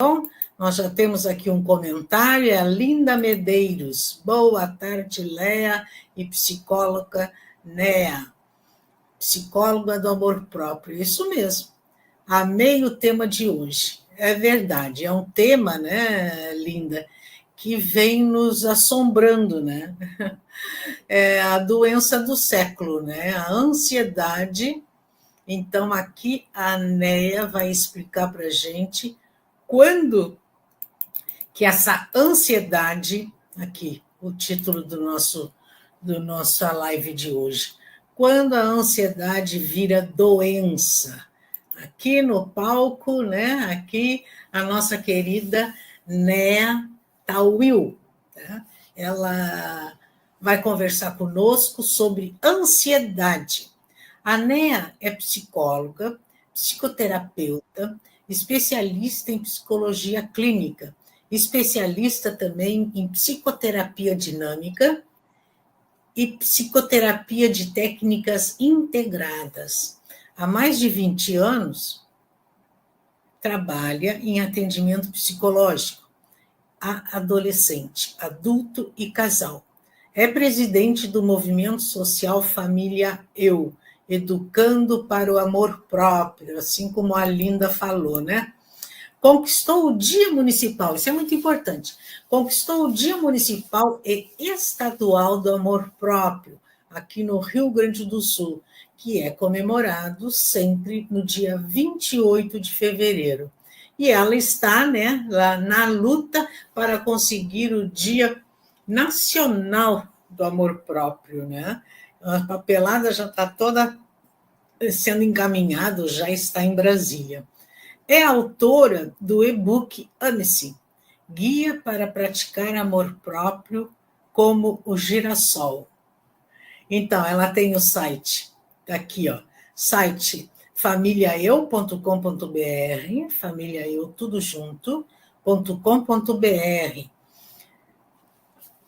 Bom, nós já temos aqui um comentário, é a Linda Medeiros. Boa tarde, Léa e psicóloga Néa, psicóloga do amor próprio. Isso mesmo. Amei o tema de hoje. É verdade, é um tema, né, Linda, que vem nos assombrando, né? É a doença do século, né? A ansiedade. Então, aqui a Néa vai explicar para a gente quando que essa ansiedade, aqui, o título do nossa live de hoje, quando a ansiedade vira doença. Aqui no palco, né? Aqui a nossa querida Néa Tawil, tá? Ela vai conversar conosco sobre ansiedade. A Néa é psicóloga, psicoterapeuta, especialista em psicologia clínica, especialista também em psicoterapia dinâmica e psicoterapia de técnicas integradas. Há mais de 20 anos, trabalha em atendimento psicológico a adolescente, adulto e casal. É presidente do movimento social Família Eu, educando para o amor próprio, assim como a Linda falou, né? Conquistou o Dia Municipal, isso é muito importante. Conquistou o Dia Municipal e Estadual do Amor Próprio, aqui no Rio Grande do Sul, que é comemorado sempre no dia 28 de fevereiro. E ela está, né, lá na luta para conseguir o Dia Nacional do Amor Próprio, né? A papelada já está toda sendo encaminhada, já está em Brasília. É autora do e-book Ame-se, Guia para Praticar Amor Próprio como o Girassol. Então, ela tem o site, aqui, ó, site familiaeu.com.br, familiaeu, tudo junto, .com.br,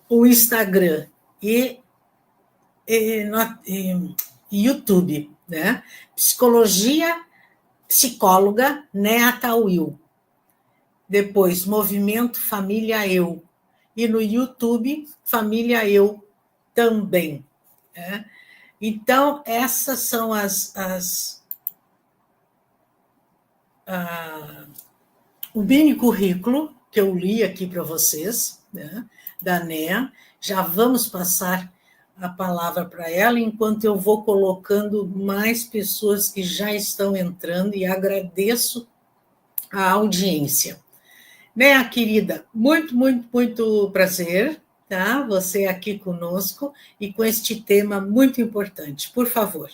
o Instagram e YouTube, né? Psicóloga Néa Tawil. Depois, Movimento Família Eu. E no YouTube, Família Eu também. Né? Então, essas são o mini currículo que eu li aqui para vocês, né, da NEA. Já vamos passar a palavra para ela, enquanto eu vou colocando mais pessoas que já estão entrando, e agradeço a audiência. Né, querida, muito, muito, muito prazer, tá? Você aqui conosco e com este tema muito importante. Por favor.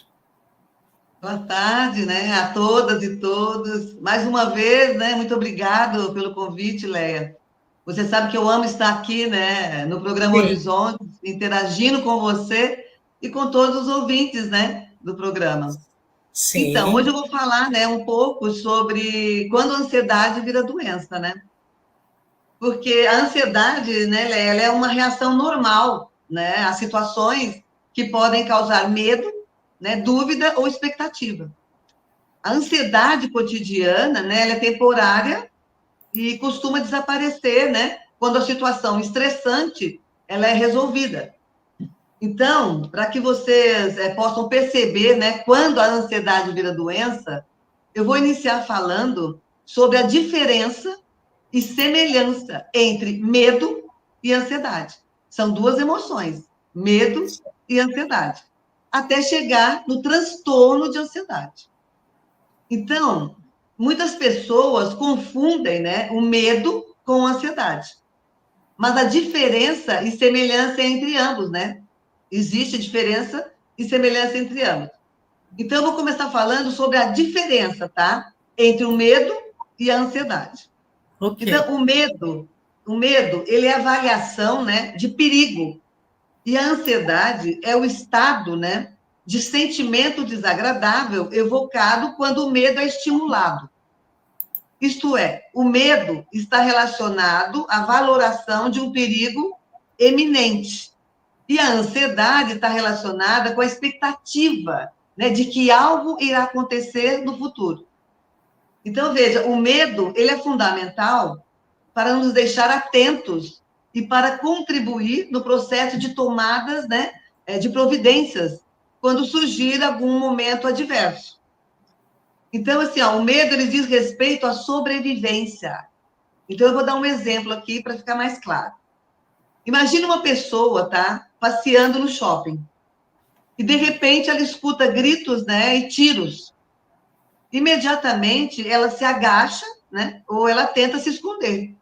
Boa tarde, né, a todas e todos. Mais uma vez, né, muito obrigado pelo convite, Léa. Você sabe que eu amo estar aqui, né, no programa Sim. Horizonte, interagindo com você e com todos os ouvintes, né, do programa. Então, hoje Sim. eu vou falar, né, um pouco sobre quando a ansiedade vira doença, né? Porque a ansiedade, né, Léa, ela é uma reação normal, né, a situações que podem causar medo, né, dúvida ou expectativa. A ansiedade cotidiana, né, ela é temporária e costuma desaparecer, né, quando a situação estressante ela é resolvida. Então, para que vocês possam perceber, né, quando a ansiedade vira doença, eu vou iniciar falando sobre a diferença e semelhança entre medo e ansiedade. São duas emoções, medo e ansiedade, até chegar no transtorno de ansiedade. Então, muitas pessoas confundem, né, o medo com a ansiedade. Mas a diferença e semelhança é entre ambos, né? Existe diferença e semelhança entre ambos. Então, eu vou começar falando sobre a diferença, tá? Entre o medo e a ansiedade. Ok. Então, o medo, ele é a variação, né, de perigo. E a ansiedade é o estado, né, de sentimento desagradável evocado quando o medo é estimulado. Isto é, o medo está relacionado à valoração de um perigo eminente. E a ansiedade está relacionada com a expectativa, né, de que algo irá acontecer no futuro. Então, veja, o medo, ele é fundamental para nos deixar atentos e para contribuir no processo de tomadas, né, de providências, quando surgir algum momento adverso. Então, assim, ó, o medo, ele diz respeito à sobrevivência. Então, eu vou dar um exemplo aqui para ficar mais claro. Imagina uma pessoa, tá, passeando no shopping, e de repente ela escuta gritos, né, e tiros. Imediatamente ela se agacha, né, ou ela tenta se esconder.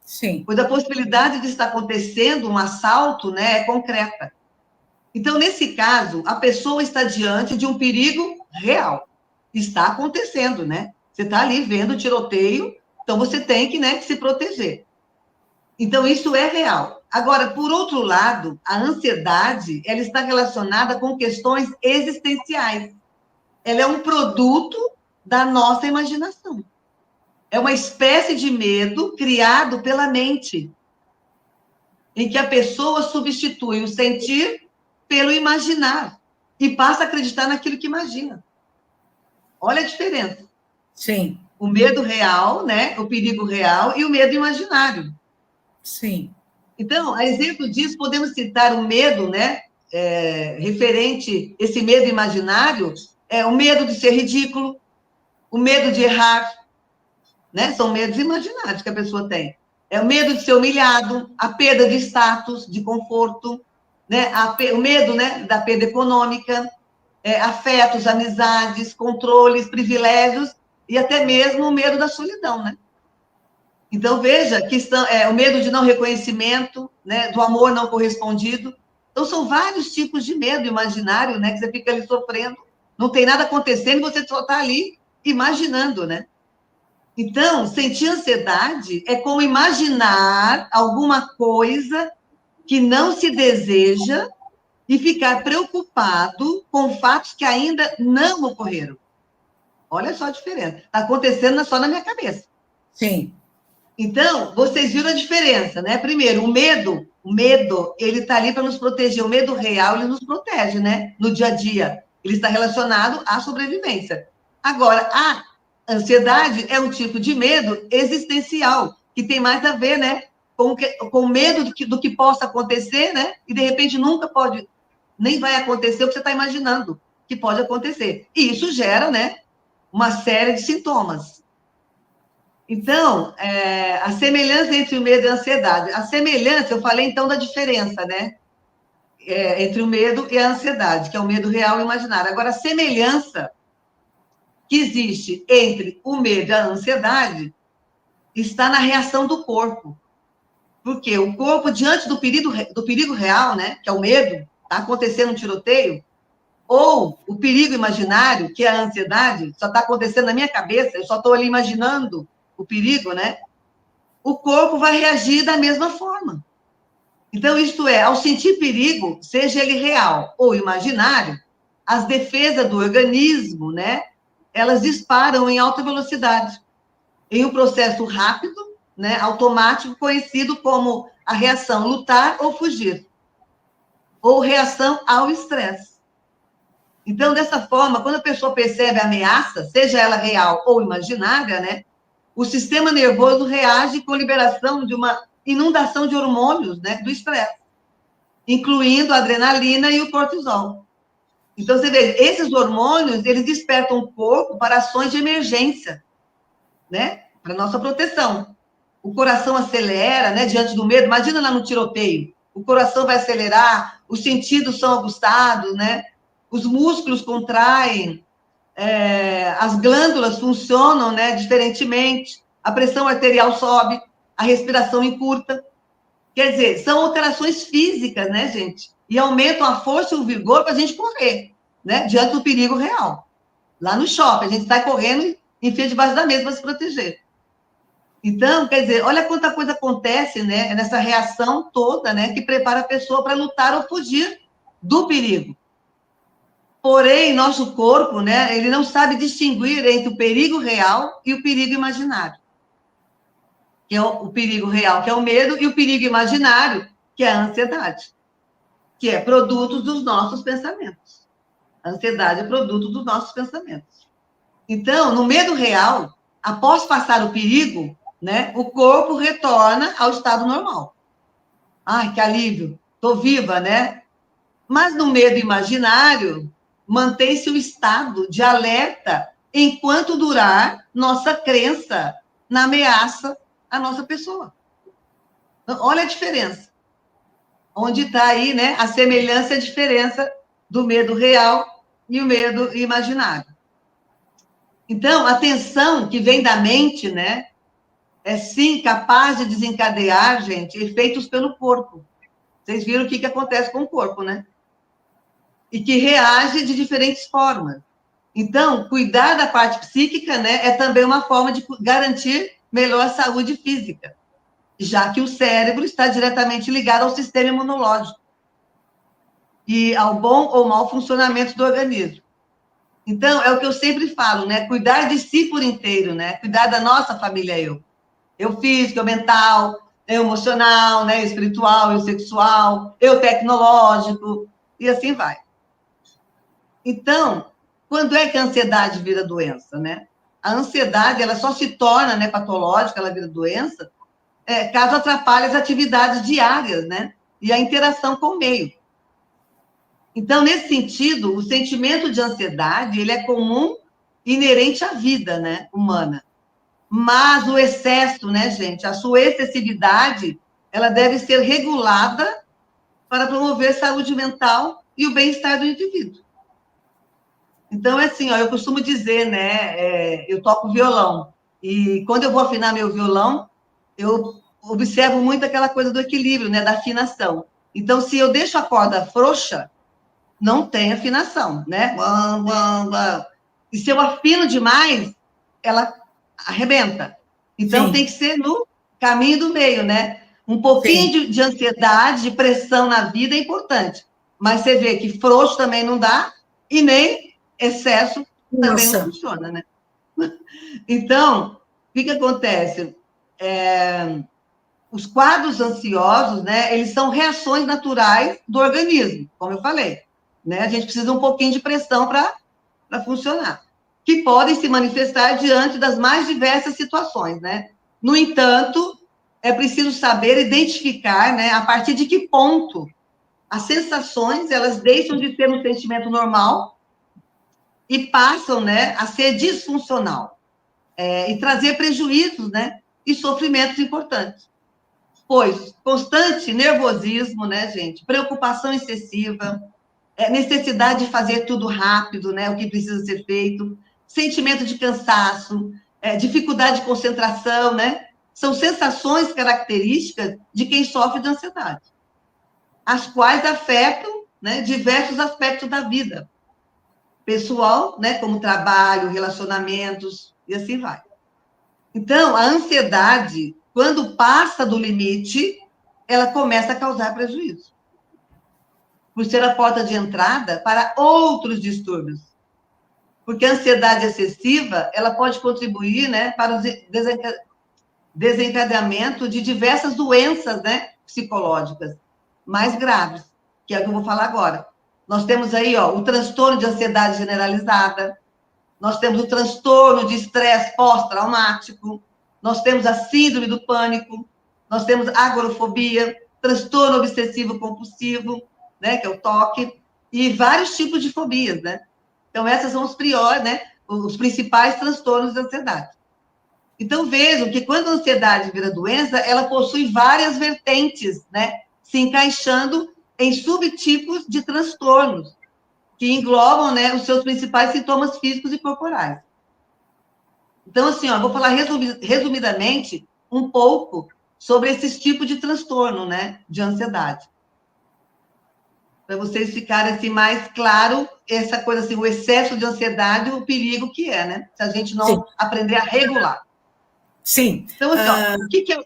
Sim, Pois a possibilidade de estar acontecendo um assalto, né, é concreta. Então, nesse caso, a pessoa está diante de um perigo real. Está acontecendo, né? Você está ali vendo o tiroteio, então você tem que, né, que se proteger. Então, isso é real. Agora, por outro lado, a ansiedade, ela está relacionada com questões existenciais. Ela é um produto da nossa imaginação. É uma espécie de medo criado pela mente, em que a pessoa substitui o sentir pelo imaginar e passa a acreditar naquilo que imagina. Olha a diferença. sim, O medo real, né? O perigo real e o medo imaginário. sim, Então, a exemplo disso, podemos citar o medo, né? Referente, esse medo imaginário, é o medo de ser ridículo, o medo de errar, né? São medos imaginários que a pessoa tem. É o medo de ser humilhado, a perda de status, de conforto, né? O medo, né, da perda econômica, afetos, amizades, controles, privilégios e até mesmo o medo da solidão, né? Então, veja que o medo de não reconhecimento, né, do amor não correspondido. Então, são vários tipos de medo imaginário, né, que você fica ali sofrendo, não tem nada acontecendo e você só está ali imaginando, né? Então, sentir ansiedade é como imaginar alguma coisa que não se deseja e ficar preocupado com fatos que ainda não ocorreram. Olha só a diferença. Está acontecendo só na minha cabeça. sim, Então, vocês viram a diferença, né? Primeiro, o medo, ele está ali para nos proteger. O medo real, ele nos protege, né? No dia a dia. Ele está relacionado à sobrevivência. Agora, a ansiedade é um tipo de medo existencial, que tem mais a ver, né? Com medo do que possa acontecer, né? E de repente nunca pode, nem vai acontecer o que você está imaginando que pode acontecer. E isso gera, né? Uma série de sintomas. Então, a semelhança entre o medo e a ansiedade. A semelhança, eu falei então da diferença, né? Entre o medo e a ansiedade, que é o medo real e imaginário. Agora, a semelhança que existe entre o medo e a ansiedade está na reação do corpo. Porque o corpo, diante do perigo real, né? Que é o medo, está acontecendo um tiroteio, ou o perigo imaginário, que é a ansiedade, só está acontecendo na minha cabeça, eu só estou ali imaginando o perigo, né? O corpo vai reagir da mesma forma. Então, isto é, ao sentir perigo, seja ele real ou imaginário, as defesas do organismo, né, elas disparam em alta velocidade, em um processo rápido, né, automático, conhecido como a reação lutar ou fugir, ou reação ao estresse. Então, dessa forma, quando a pessoa percebe a ameaça, seja ela real ou imaginária, né, o sistema nervoso reage com liberação de uma inundação de hormônios, né, do estresse, incluindo a adrenalina e o cortisol. Então, você vê, esses hormônios, eles despertam o corpo para ações de emergência, né, para nossa proteção. O coração acelera, né, diante do medo. Imagina lá no tiroteio, o coração vai acelerar, os sentidos são aguçados, né, os músculos contraem, as glândulas funcionam, né, diferentemente, a pressão arterial sobe, a respiração encurta. Quer dizer, são alterações físicas, né, gente? E aumentam a força e o vigor para a gente correr, né, diante do perigo real. Lá no shopping, a gente sai correndo e enfia debaixo da mesa para se proteger. Então, quer dizer, olha quanta coisa acontece, né, nessa reação toda, né, que prepara a pessoa para lutar ou fugir do perigo. Porém, nosso corpo, né, ele não sabe distinguir entre o perigo real e o perigo imaginário. Que é o perigo real, que é o medo, e o perigo imaginário, que é a ansiedade, que é produto dos nossos pensamentos. A ansiedade é produto dos nossos pensamentos. Então, no medo real, após passar o perigo, né, o corpo retorna ao estado normal. Ai, que alívio, estou viva, né? Mas no medo imaginário, mantém-se o estado de alerta enquanto durar nossa crença na ameaça à nossa pessoa. Olha a diferença. Onde está aí, né, a semelhança e a diferença do medo real e o medo imaginário. Então, a tensão que vem da mente, né, é sim capaz de desencadear, gente, efeitos pelo corpo. Vocês viram o que acontece com o corpo, né? E que reage de diferentes formas. Então, cuidar da parte psíquica, né, é também uma forma de garantir melhor saúde física, já que o cérebro está diretamente ligado ao sistema imunológico e ao bom ou mau funcionamento do organismo. Então, é o que eu sempre falo, né? Cuidar de si por inteiro, né? Cuidar da nossa família, eu físico, eu mental, eu emocional, né? Espiritual, eu sexual, eu tecnológico, e assim vai. Então, quando é que a ansiedade vira doença, né? A ansiedade, ela só se torna, né, patológica, ela vira doença, caso atrapalhe as atividades diárias, né? E a interação com o meio. Então, nesse sentido, o sentimento de ansiedade, ele é comum, inerente à vida, né, humana. Mas o excesso, né, gente, a sua excessividade, ela deve ser regulada para promover saúde mental e o bem-estar do indivíduo. Então, é assim, ó, eu costumo dizer, né, eu toco violão, e quando eu vou afinar meu violão, eu observo muito aquela coisa do equilíbrio, né, da afinação. Então, se eu deixo a corda frouxa, não tem afinação, né? E se eu afino demais, ela arrebenta. Então, Sim. tem que ser no caminho do meio, né? Um pouquinho de ansiedade, de pressão na vida é importante. Mas você vê que frouxo também não dá, e nem excesso também não Nossa. funciona, né? Então, o que acontece? Os quadros ansiosos, né, eles são reações naturais do organismo, como eu falei. Né? A gente precisa de um pouquinho de pressão para funcionar, que podem se manifestar diante das mais diversas situações, né? No entanto, é preciso saber identificar, né, a partir de que ponto as sensações, elas deixam de ser um sentimento normal e passam, né, a ser disfuncional, e trazer prejuízos, né, e sofrimentos importantes. Pois constante nervosismo, né, gente, preocupação excessiva, necessidade de fazer tudo rápido, né, o que precisa ser feito, sentimento de cansaço, dificuldade de concentração, né, são sensações características de quem sofre de ansiedade, as quais afetam, né, diversos aspectos da vida pessoal, né, como trabalho, relacionamentos, e assim vai. Então, a ansiedade, quando passa do limite, ela começa a causar prejuízo, por ser a porta de entrada para outros distúrbios. Porque a ansiedade excessiva, ela pode contribuir, né, para o desencadeamento de diversas doenças, né, psicológicas mais graves, que é o que eu vou falar agora. Nós temos aí, ó, o transtorno de ansiedade generalizada, nós temos o transtorno de estresse pós-traumático, nós temos a síndrome do pânico, nós temos a agorafobia, transtorno obsessivo-compulsivo, né, que é o TOC, e vários tipos de fobias, né? Então, essas são os piores, né, os principais transtornos de ansiedade. Então, vejam que quando a ansiedade vira doença, ela possui várias vertentes, né, se encaixando em subtipos de transtornos, que englobam, né, os seus principais sintomas físicos e corporais. Então, assim, ó, vou falar resumidamente um pouco sobre esses tipos de transtorno, né, de ansiedade. Para vocês ficarem assim, mais claro, essa coisa assim, o excesso de ansiedade, o perigo que é, né? Se a gente não Sim. aprender a regular. Sim. Então, assim, ó, o que é...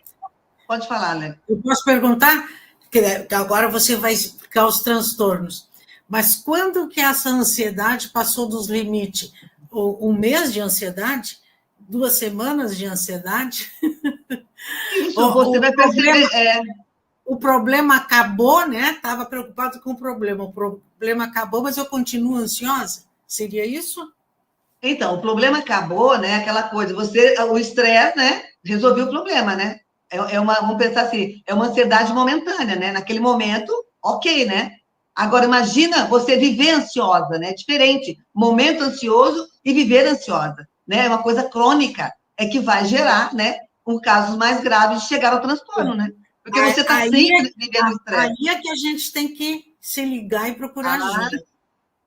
Pode falar, né? Eu posso perguntar, que agora você vai explicar os transtornos, mas quando que essa ansiedade passou dos limites? Um mês de ansiedade? 2 semanas de ansiedade? Isso, O, você o vai problema, perceber... o problema acabou, né? Estava preocupado com o problema acabou, mas eu continuo ansiosa? Seria isso? Então, o problema acabou, né? Aquela coisa, o estresse, né? Resolveu o problema, né? Vamos pensar assim, é uma ansiedade momentânea, né? Naquele momento, ok, né? Agora, imagina você viver ansiosa, né? Diferente, momento ansioso e viver ansiosa, né? É uma coisa crônica, é que vai gerar, né? Casos mais graves de chegar ao transtorno, né? Porque você está sempre vivendo estresse. Aí é que a gente tem que se ligar e procurar Ah, ajuda.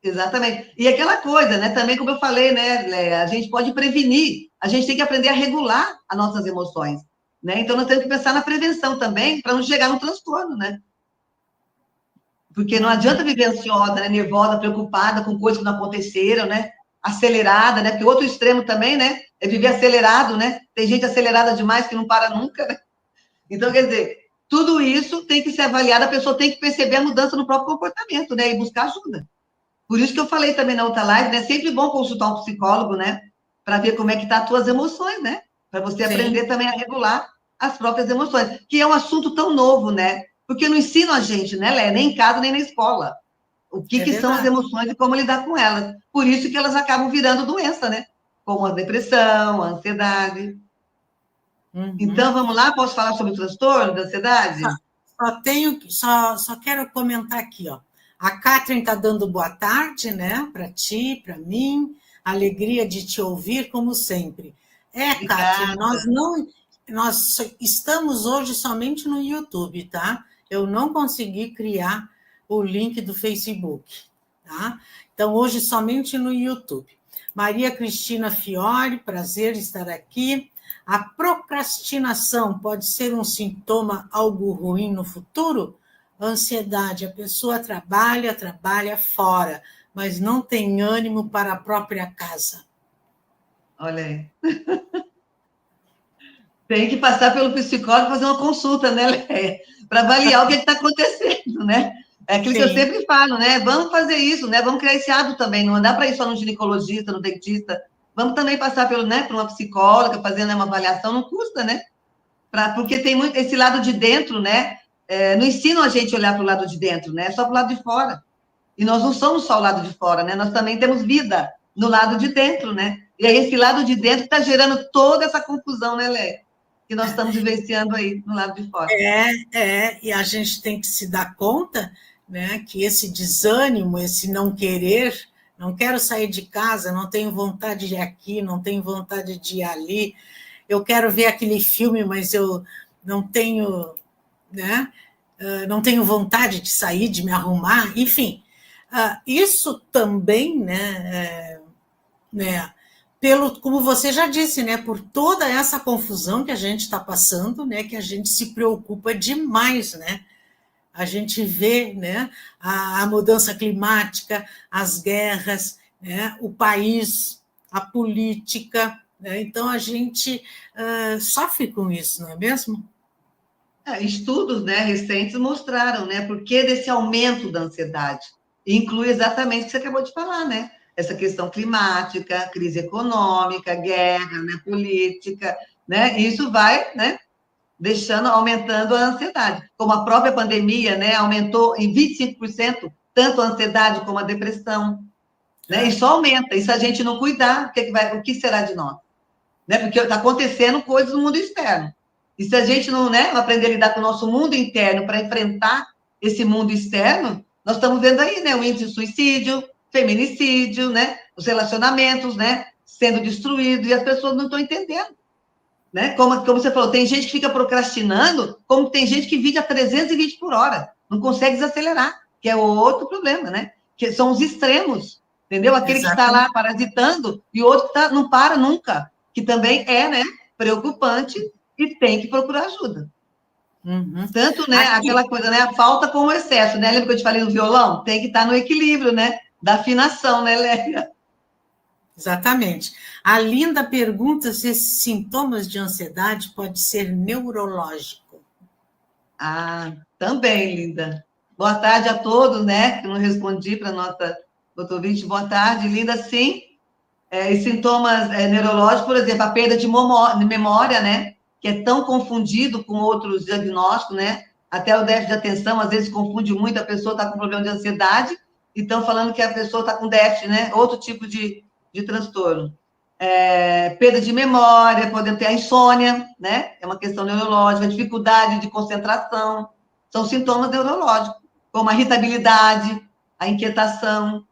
exatamente. E aquela coisa, né? Também, como eu falei, né, Léa, a gente pode prevenir, a gente tem que aprender a regular as nossas emoções, né? Então, nós temos que pensar na prevenção também, para não chegar no transtorno, né? Porque não adianta viver ansiosa, né, nervosa, preocupada com coisas que não aconteceram, né? Acelerada, né? Porque outro extremo também, né? É viver acelerado, né? Tem gente acelerada demais que não para nunca, né? Então, quer dizer, tudo isso tem que ser avaliado, a pessoa tem que perceber a mudança no próprio comportamento, né? E buscar ajuda. Por isso que eu falei também na outra live, né? É sempre bom consultar um psicólogo, né? Para ver como é que tá as tuas emoções, né? Para você Sim, aprender também a regular as próprias emoções, que é um assunto tão novo, né? Porque não ensinam a gente, né, Lé? Nem em casa, nem na escola. O que, é que são as verdade. emoções e como lidar com elas. Por isso que elas acabam virando doença, né? Como a depressão, a ansiedade. Uhum. Então, vamos lá? Posso falar sobre o transtorno da Só, ansiedade? só quero comentar aqui, ó. A Catherine está dando boa tarde, né? Para ti, para mim. Alegria de te ouvir, como sempre. Catherine, Obrigada. nós estamos hoje somente no YouTube, tá? Eu não consegui criar o link do Facebook, tá? Então, hoje somente no YouTube. Maria Cristina Fiore, prazer estar aqui. A procrastinação pode ser um sintoma algo ruim no futuro? Ansiedade, a pessoa trabalha fora, mas não tem ânimo para a própria casa. Olha aí. Tem que passar pelo psicólogo e fazer uma consulta, né, Léa? Para avaliar o que está acontecendo, né? É aquilo que eu Sim, sempre falo, né? Vamos fazer isso, né? Vamos criar esse hábito também. Não dá para ir só no ginecologista, no dentista. Vamos também passar pelo, né, por uma psicóloga, fazendo, né, uma avaliação, não custa, né? Porque tem muito esse lado de dentro, né? Não ensinam a gente a olhar para o lado de dentro, né? É só para o lado de fora. E nós não somos só o lado de fora, né? Nós também temos vida no lado de dentro, né? E aí esse lado de dentro está gerando toda essa confusão, né, Lé? Que nós estamos vivenciando aí no lado de fora. e a gente tem que se dar conta, né, que esse desânimo, esse não querer, não quero sair de casa, não tenho vontade de ir aqui, não tenho vontade de ir ali, eu quero ver aquele filme, mas eu não tenho, né, não tenho vontade de sair, de me arrumar, enfim, isso também, né, pelo, como você já disse, né, por toda essa confusão que a gente está passando, né, que a gente se preocupa demais, né, a gente vê, né, a mudança climática, as guerras, né, o país, a política, né, então a gente sofre com isso, não é mesmo? Estudos, né, recentes mostraram, né, por que desse aumento da ansiedade. Inclui exatamente o que você acabou de falar, né? Essa questão climática, crise econômica, guerra, né, política, né? Isso vai, né, deixando, aumentando a ansiedade. Como a própria pandemia, né, aumentou em 25% tanto a ansiedade como a depressão, né? E só aumenta. E se a gente não cuidar, o que será de nós? Né? Porque está acontecendo coisas no mundo externo. E se a gente não, né, não aprender a lidar com o nosso mundo interno para enfrentar esse mundo externo, nós estamos vendo aí, né, o índice de suicídio, feminicídio, né, os relacionamentos, né, sendo destruídos e as pessoas não estão entendendo. Né? Como você falou, tem gente que fica procrastinando, como tem gente que vive a 320 por hora, não consegue desacelerar, que é outro problema, né? Que são os extremos, entendeu? Aquele que está lá Exatamente. parasitando e o outro que não para nunca, que também é, né, preocupante e tem que procurar ajuda. Uhum. Tanto, né, Aqui, aquela coisa, né, a falta como o excesso, né? Lembra que eu te falei no violão? Tem que estar no equilíbrio, né? Da afinação, né, Lélia? exatamente. A Linda pergunta se esses sintomas de ansiedade pode ser neurológico. Ah, também, linda. Boa tarde a todos, né? Que não respondi para a nossa doutor ouvinte. Boa tarde, linda, sim. E sintomas neurológicos, por exemplo, a perda de memória, né? Que é tão confundido com outros diagnósticos, né? Até o déficit de atenção, às vezes confunde muito, a pessoa está com problema de ansiedade, e estão falando que a pessoa está com déficit, né? Outro tipo de de transtorno. Perda de memória, podem ter a insônia, né? É uma questão neurológica, dificuldade de concentração, são sintomas neurológicos, como a irritabilidade, a inquietação,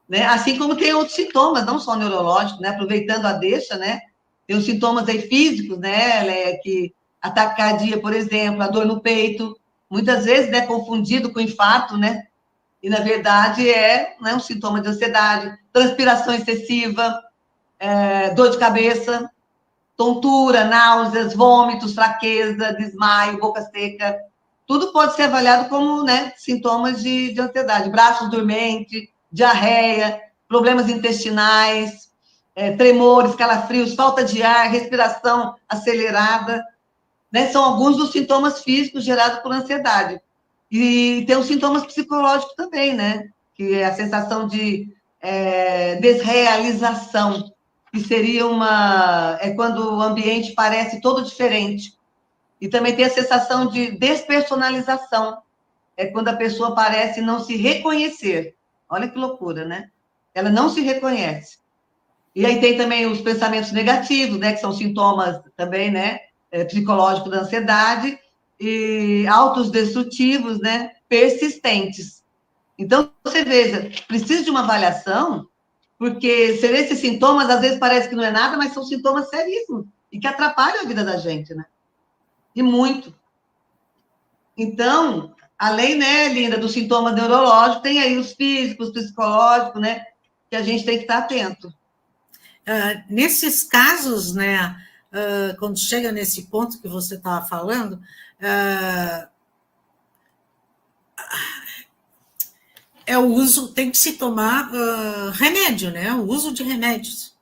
né? Assim como tem outros sintomas, não só neurológicos, né? Aproveitando a deixa, né? Tem os sintomas aí físicos, né? Que a taquicardia, por exemplo, a dor no peito, muitas vezes, né? Confundido com infarto, né? E, na verdade, né, um sintoma de ansiedade, transpiração excessiva, dor de cabeça, tontura, náuseas, vômitos, fraqueza, desmaio, boca seca. Tudo pode ser avaliado como, né, sintomas de ansiedade. Braços dormentes, diarreia, problemas intestinais, tremores, calafrios, falta de ar, respiração acelerada, né? São alguns dos sintomas físicos gerados por ansiedade. E tem os sintomas psicológicos também, né? Que é a sensação de desrealização, que seria quando o ambiente parece todo diferente. E também tem a sensação de despersonalização, é quando a pessoa parece não se reconhecer. Olha que loucura, né? Ela não se reconhece. E aí tem também os pensamentos negativos, né? Que são sintomas também, né? Psicológicos da ansiedade, e autodestrutivos, né? Persistentes. Então, você veja, precisa de uma avaliação, porque ser esses sintomas, às vezes parece que não é nada, mas são sintomas seríssimos e que atrapalham a vida da gente, né? E muito. Então, além, né, Linda, dos sintomas neurológicos, tem aí os físicos, psicológicos, né? Que a gente tem que estar atento. Nesses casos, né, quando chega nesse ponto que você estava falando, o uso, tem que se tomar remédio, né? O uso de remédios.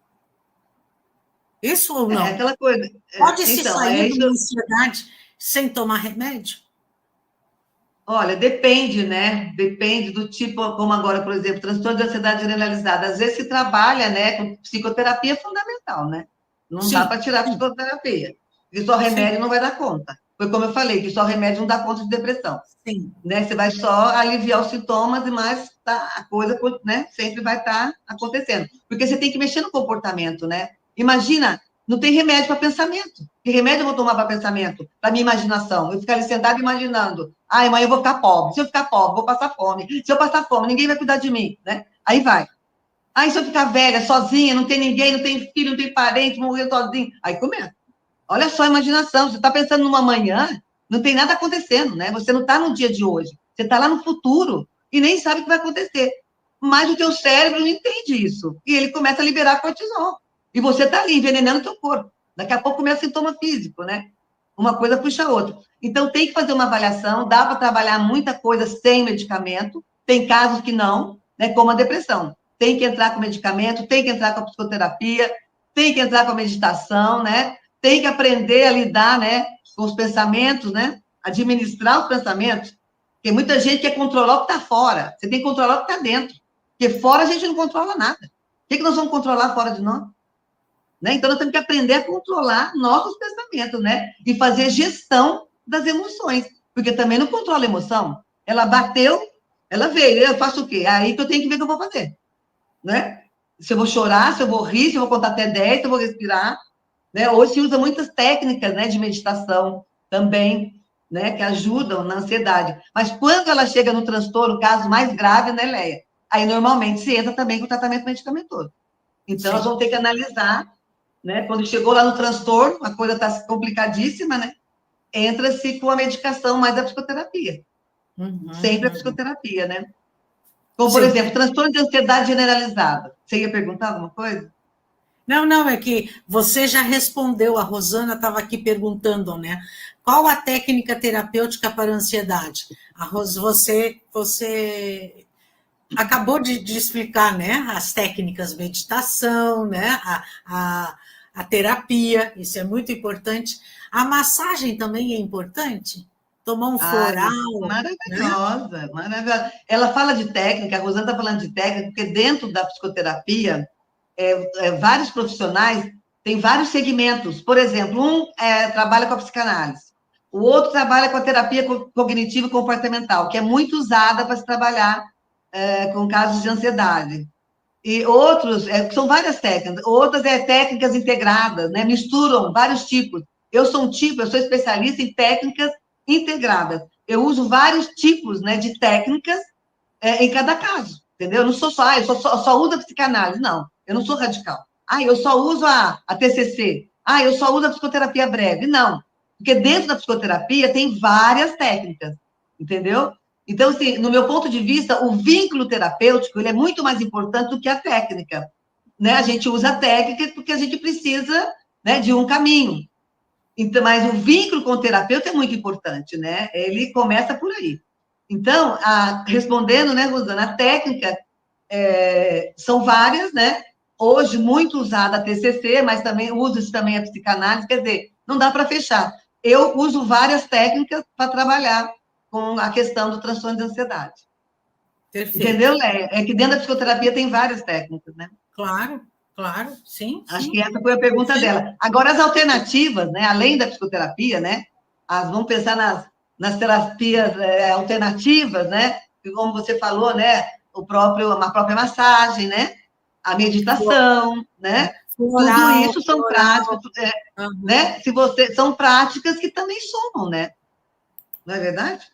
Isso ou não? Aquela coisa. Pode-se Então, sair de isso. uma ansiedade sem tomar remédio? Olha, depende, né? Depende do tipo, como agora, por exemplo, transtorno de ansiedade generalizada. Às vezes se trabalha, né, com psicoterapia fundamental, né? Não dá Sim, para tirar a sim, psicoterapia. E só sim, remédio não vai dar conta. Foi como eu falei, que só remédio não dá conta de depressão. sim. Né? Você vai só aliviar os sintomas, mas a coisa, né, sempre vai estar acontecendo. Porque você tem que mexer no comportamento, né? Imagina, não tem remédio para pensamento. Que remédio eu vou tomar para pensamento? Para minha imaginação. Eu ficar ali sentado imaginando. Ai, mãe, eu vou ficar pobre. Se eu ficar pobre, vou passar fome. Se eu passar fome, ninguém vai cuidar de mim, né? Aí vai. Aí, se eu ficar velha, sozinha, não tem ninguém, não tem filho, não tem parente, morrer sozinho. Aí começa. Olha só a imaginação. Você está pensando numa manhã, não tem nada acontecendo, né? Você não está no dia de hoje. Você está lá no futuro e nem sabe o que vai acontecer. Mas o teu cérebro não entende isso. E ele começa a liberar cortisol. E você está ali envenenando o teu corpo. Daqui a pouco começa sintoma físico, né? Uma coisa puxa a outra. Então, tem que fazer uma avaliação. Dá para trabalhar muita coisa sem medicamento. Tem casos que não, né? Como a depressão. Tem que entrar com medicamento, tem que entrar com a psicoterapia, tem que entrar com a meditação, né? Tem que aprender a lidar, né, com os pensamentos, né? Administrar os pensamentos. Tem muita gente que quer controlar o que está fora. Você tem que controlar o que está dentro. Porque fora a gente não controla nada. O que nós vamos controlar fora de nós? Né? Então, nós temos que aprender a controlar nossos pensamentos, né? E fazer gestão das emoções. Porque também não controla a emoção. Ela bateu, ela veio. Eu faço o quê? Aí que eu tenho que ver o que eu vou fazer. Né? Se eu vou chorar, se eu vou rir, se eu vou contar até 10, se eu vou respirar. Né? Hoje se usa muitas técnicas, né, de meditação também, né, que ajudam na ansiedade. Mas quando ela chega no transtorno, caso mais grave, né, Leia? Aí normalmente se entra também com o tratamento medicamentoso. Então, nós Sim. vamos ter que analisar, né? Quando chegou lá no transtorno, a coisa está complicadíssima, né? Entra-se com a medicação mais a psicoterapia. Sempre a psicoterapia, né? Como, por Sim. exemplo, transtorno de ansiedade generalizada. Você ia perguntar alguma coisa? Não, é que você já respondeu, a Rosana estava aqui perguntando, né? Qual a técnica terapêutica para a ansiedade? Você acabou de explicar, né? As técnicas, meditação, né? A terapia, isso é muito importante. A massagem também é importante? Tomar um Ah, floral, né? maravilhosa, maravilhosa. Ela fala de técnica, a Rosana está falando de técnica, porque dentro da psicoterapia, vários profissionais têm vários segmentos. Por exemplo, um trabalha com a psicanálise, o outro trabalha com a terapia cognitiva comportamental, que é muito usada para se trabalhar com casos de ansiedade. E outros, são várias técnicas, outras técnicas integradas, né? Misturam vários tipos. Eu sou especialista em técnicas integradas. Eu uso vários tipos, né, de técnicas em cada caso, entendeu? Eu não sou só, eu só uso a psicanálise, não. Eu não sou radical. Eu só uso a TCC. Eu só uso a psicoterapia breve. Não. Porque dentro da psicoterapia tem várias técnicas, entendeu? Então, assim, no meu ponto de vista, o vínculo terapêutico ele é muito mais importante do que a técnica. Né? A gente usa a técnica porque a gente precisa, né, de um caminho. Então, mas o vínculo com o terapeuta é muito importante, né? Ele começa por aí. Então, respondendo, né, Rosana, a técnica são várias, né? Hoje, muito usada a TCC, mas também uso também a psicanálise, quer dizer, não dá para fechar. Eu uso várias técnicas para trabalhar com a questão do transtorno de ansiedade. Perfeito. Entendeu, Léia? É que dentro da psicoterapia tem várias técnicas, né? Claro, claro, sim, Acho sim. que essa foi a pergunta Perfeito. dela. Agora, as alternativas, né? Além da psicoterapia, né? Vamos pensar nas terapias alternativas, né? Como você falou, né? Uma própria massagem, né? A meditação, né? Tudo Floral, isso são práticas, floral. Uhum. né? São práticas que também somam, né? Não é verdade?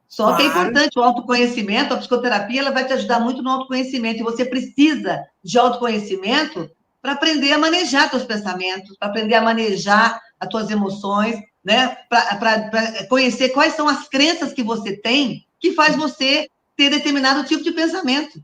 Só que é Claro, importante o autoconhecimento, a psicoterapia, ela vai te ajudar muito no autoconhecimento, e você precisa de autoconhecimento para aprender a manejar seus pensamentos, para aprender a manejar as tuas emoções, né? Para conhecer quais são as crenças que você tem que faz você ter determinado tipo de pensamento,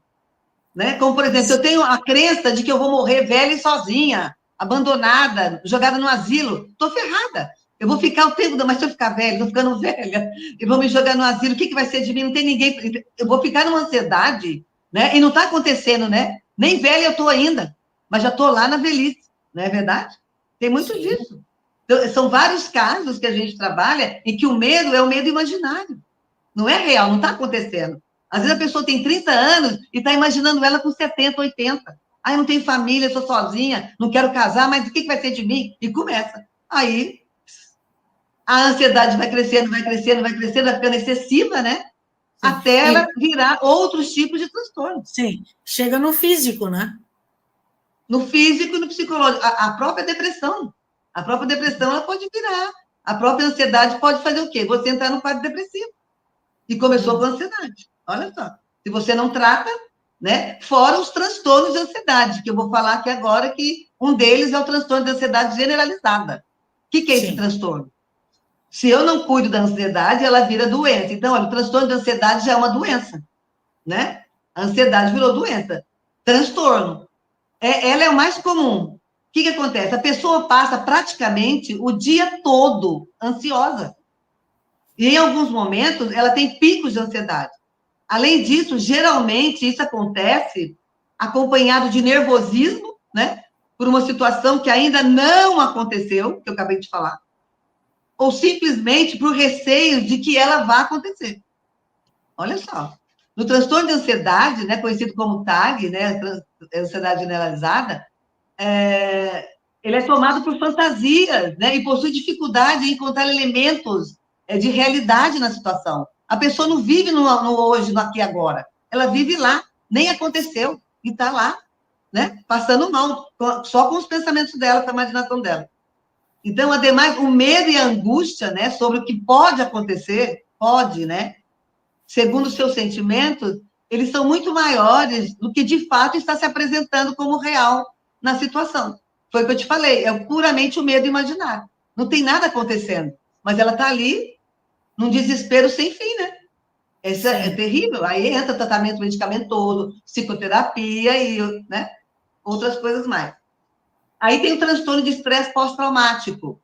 né? Como, por exemplo, eu tenho a crença de que eu vou morrer velha e sozinha, abandonada, jogada no asilo, estou ferrada. Eu vou ficar o tempo, mas se eu ficar velha, estou ficando velha, e vou me jogar no asilo, o que vai ser de mim? Não tem ninguém. Eu vou ficar numa ansiedade, né? E não está acontecendo, né? Nem velha eu estou ainda, mas já estou lá na velhice, não é verdade? Tem muito sim, disso. Então, são vários casos que a gente trabalha em que o medo é o medo imaginário. Não é real, não está acontecendo. Às vezes a pessoa tem 30 anos e está imaginando ela com 70, 80. Eu não tenho família, sou sozinha, não quero casar, mas o que vai ser de mim? E começa. Aí a ansiedade vai crescendo, vai crescendo, vai crescendo, vai ficando excessiva, né? sim. Até ela virar outros tipos de transtorno. Sim, chega no físico, né? No físico e no psicológico. A própria depressão. A própria depressão, ela pode virar. A própria ansiedade pode fazer o quê? Você entrar no quadro depressivo. E começou com ansiedade. Olha só. Se você não trata, né? Fora os transtornos de ansiedade, que eu vou falar aqui agora, que um deles é o transtorno de ansiedade generalizada. O que é esse Sim, transtorno? Se eu não cuido da ansiedade, ela vira doença. Então, olha, o transtorno de ansiedade já é uma doença, né? A ansiedade virou doença. Transtorno. Ela é o mais comum. O que acontece? A pessoa passa praticamente o dia todo ansiosa. E em alguns momentos, ela tem picos de ansiedade. Além disso, geralmente isso acontece acompanhado de nervosismo, né? Por uma situação que ainda não aconteceu, que eu acabei de falar, ou simplesmente por receio de que ela vá acontecer. Olha só. No transtorno de ansiedade, né, conhecido como TAG, né, ansiedade generalizada, ele é tomado por fantasias, né, e possui dificuldade em encontrar elementos de realidade na situação. A pessoa não vive no hoje, no aqui e agora. Ela vive lá, nem aconteceu, e está lá, né, passando mal, só com os pensamentos dela, com a imaginação dela. Então, ademais, o medo e a angústia, né, sobre o que pode acontecer, pode, né, segundo os seus sentimentos, eles são muito maiores do que de fato está se apresentando como real na situação. Foi o que eu te falei, é puramente o medo imaginário. Não tem nada acontecendo, mas ela está ali num desespero sem fim, né? Isso é sim. terrível. Aí entra tratamento medicamentoso, psicoterapia e, né, outras coisas mais. Aí tem o transtorno de estresse pós-traumático,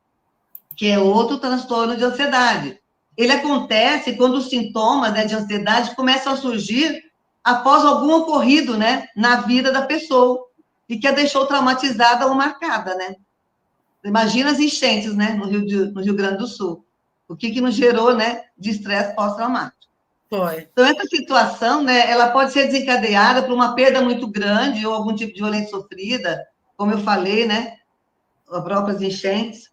que é outro transtorno de ansiedade. Ele acontece quando os sintomas, né, de ansiedade começam a surgir após algum ocorrido, né, na vida da pessoa e que a deixou traumatizada ou marcada, né? Imagina as enchentes, né, no Rio Grande do Sul. O que nos gerou, né, de estresse pós-traumático. Foi. Então, essa situação, né, ela pode ser desencadeada por uma perda muito grande ou algum tipo de violência sofrida, como eu falei, né, as próprias enchentes.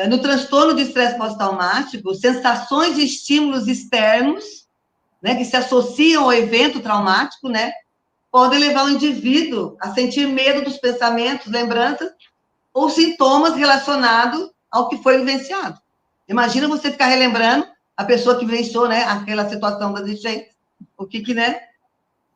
No transtorno de estresse pós-traumático, sensações e estímulos externos, né, que se associam ao evento traumático, né, podem levar o indivíduo a sentir medo dos pensamentos, lembranças ou sintomas relacionados ao que foi vivenciado. Imagina você ficar relembrando a pessoa que vivenciou, né, aquela situação das enchentes, o que, né,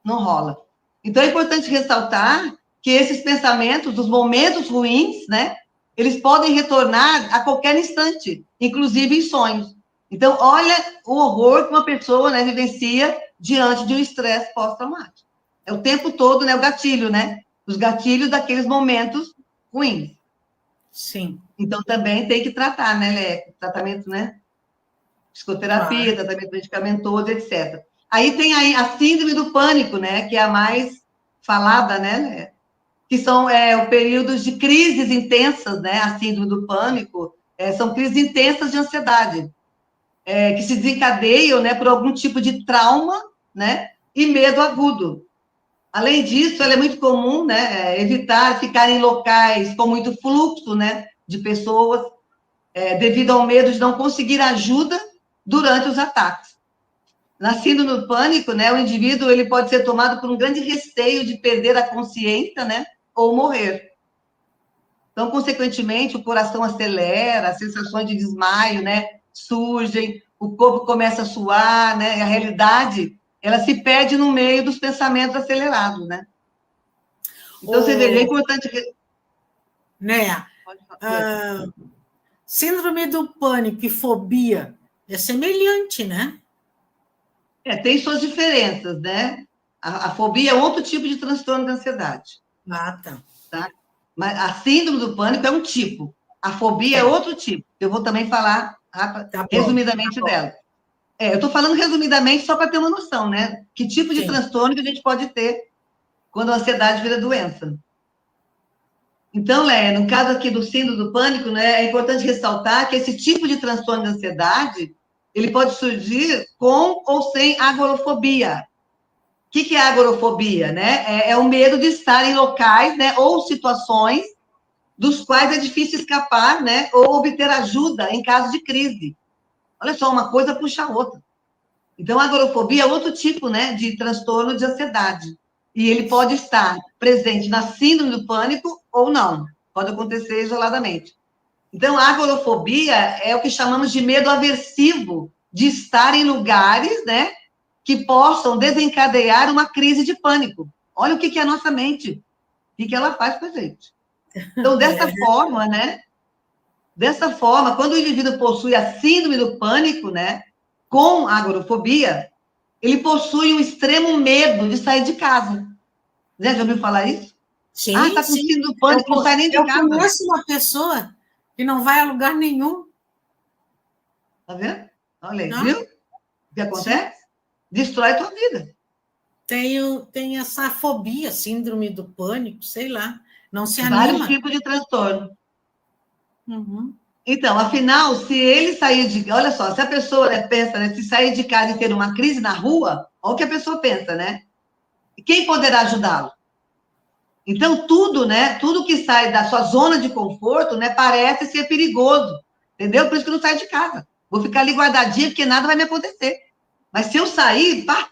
não rola. Então, é importante ressaltar que esses pensamentos, os momentos ruins, né, eles podem retornar a qualquer instante, inclusive em sonhos. Então, olha o horror que uma pessoa, né, vivencia diante de um estresse pós-traumático. É o tempo todo, né, o gatilho, né? Os gatilhos daqueles momentos ruins. Sim. Então, também tem que tratar, né, Lé? Tratamento, né? Psicoterapia, Claro. tratamento medicamentoso, etc. Aí tem aí a síndrome do pânico, né? Que é a mais falada, né? Que são o períodos de crises intensas, né? A síndrome do pânico são crises intensas de ansiedade, que se desencadeiam, né? Por algum tipo de trauma, né? E medo agudo. Além disso, ela é muito comum, né? Evitar ficar em locais com muito fluxo, né? De pessoas, devido ao medo de não conseguir ajuda durante os ataques. Na síndrome do pânico, né? O indivíduo ele pode ser tomado por um grande receio de perder a consciência, né? Ou morrer. Então, consequentemente, o coração acelera, as sensações de desmaio, né? Surgem, o corpo começa a suar, né? A realidade, ela se perde no meio dos pensamentos acelerados, né? Então, você vê, é importante... Né? Síndrome do pânico e fobia é semelhante, né? Tem suas diferenças, né? A fobia é outro tipo de transtorno de ansiedade. Ah, tá. Tá? Mas a síndrome do pânico é um tipo. A fobia é Certo. outro tipo. Eu vou também falar Tá bom. resumidamente dela. Eu estou falando resumidamente só para ter uma noção, né? Que tipo de Sim. transtorno que a gente pode ter quando a ansiedade vira doença. Então, Léa, no caso aqui do síndrome do pânico, né, é importante ressaltar que esse tipo de transtorno de ansiedade, ele pode surgir com ou sem agorafobia. O que é agorafobia, né? É o medo de estar em locais, né, ou situações dos quais é difícil escapar, né, ou obter ajuda em caso de crise. Olha só, uma coisa puxa a outra. Então, a agorafobia é outro tipo, né, de transtorno de ansiedade. E ele pode estar presente na síndrome do pânico ou não. Pode acontecer isoladamente. Então, a agorafobia é o que chamamos de medo aversivo de estar em lugares, né, que possam desencadear uma crise de pânico. Olha o que é a nossa mente, o que ela faz com a gente. Então, dessa forma, né, dessa forma, quando o indivíduo possui a síndrome do pânico, né, com a agorafobia, ele possui um extremo medo de sair de casa. Já ouviu falar isso? Ah, Sim, está com sim. síndrome do pânico, não sai nem de Eu casa. conheço uma pessoa que não vai a lugar nenhum. Tá vendo? Olha aí, Não? viu? O que Sim. acontece? Destrói a tua vida. Tem essa fobia, síndrome do pânico, sei lá. Não se Vários anima. tipos de transtorno. Uhum. Então, afinal, se ele sair de... Olha só, se a pessoa, né, pensa, né, se sair de casa e ter uma crise na rua, olha o que a pessoa pensa, né? Quem poderá ajudá-lo? Então, tudo, né, tudo que sai da sua zona de conforto, né, parece ser perigoso, entendeu? Por isso que eu não saio de casa. Vou ficar ali guardadinha, porque nada vai me acontecer. Mas se eu sair, pá,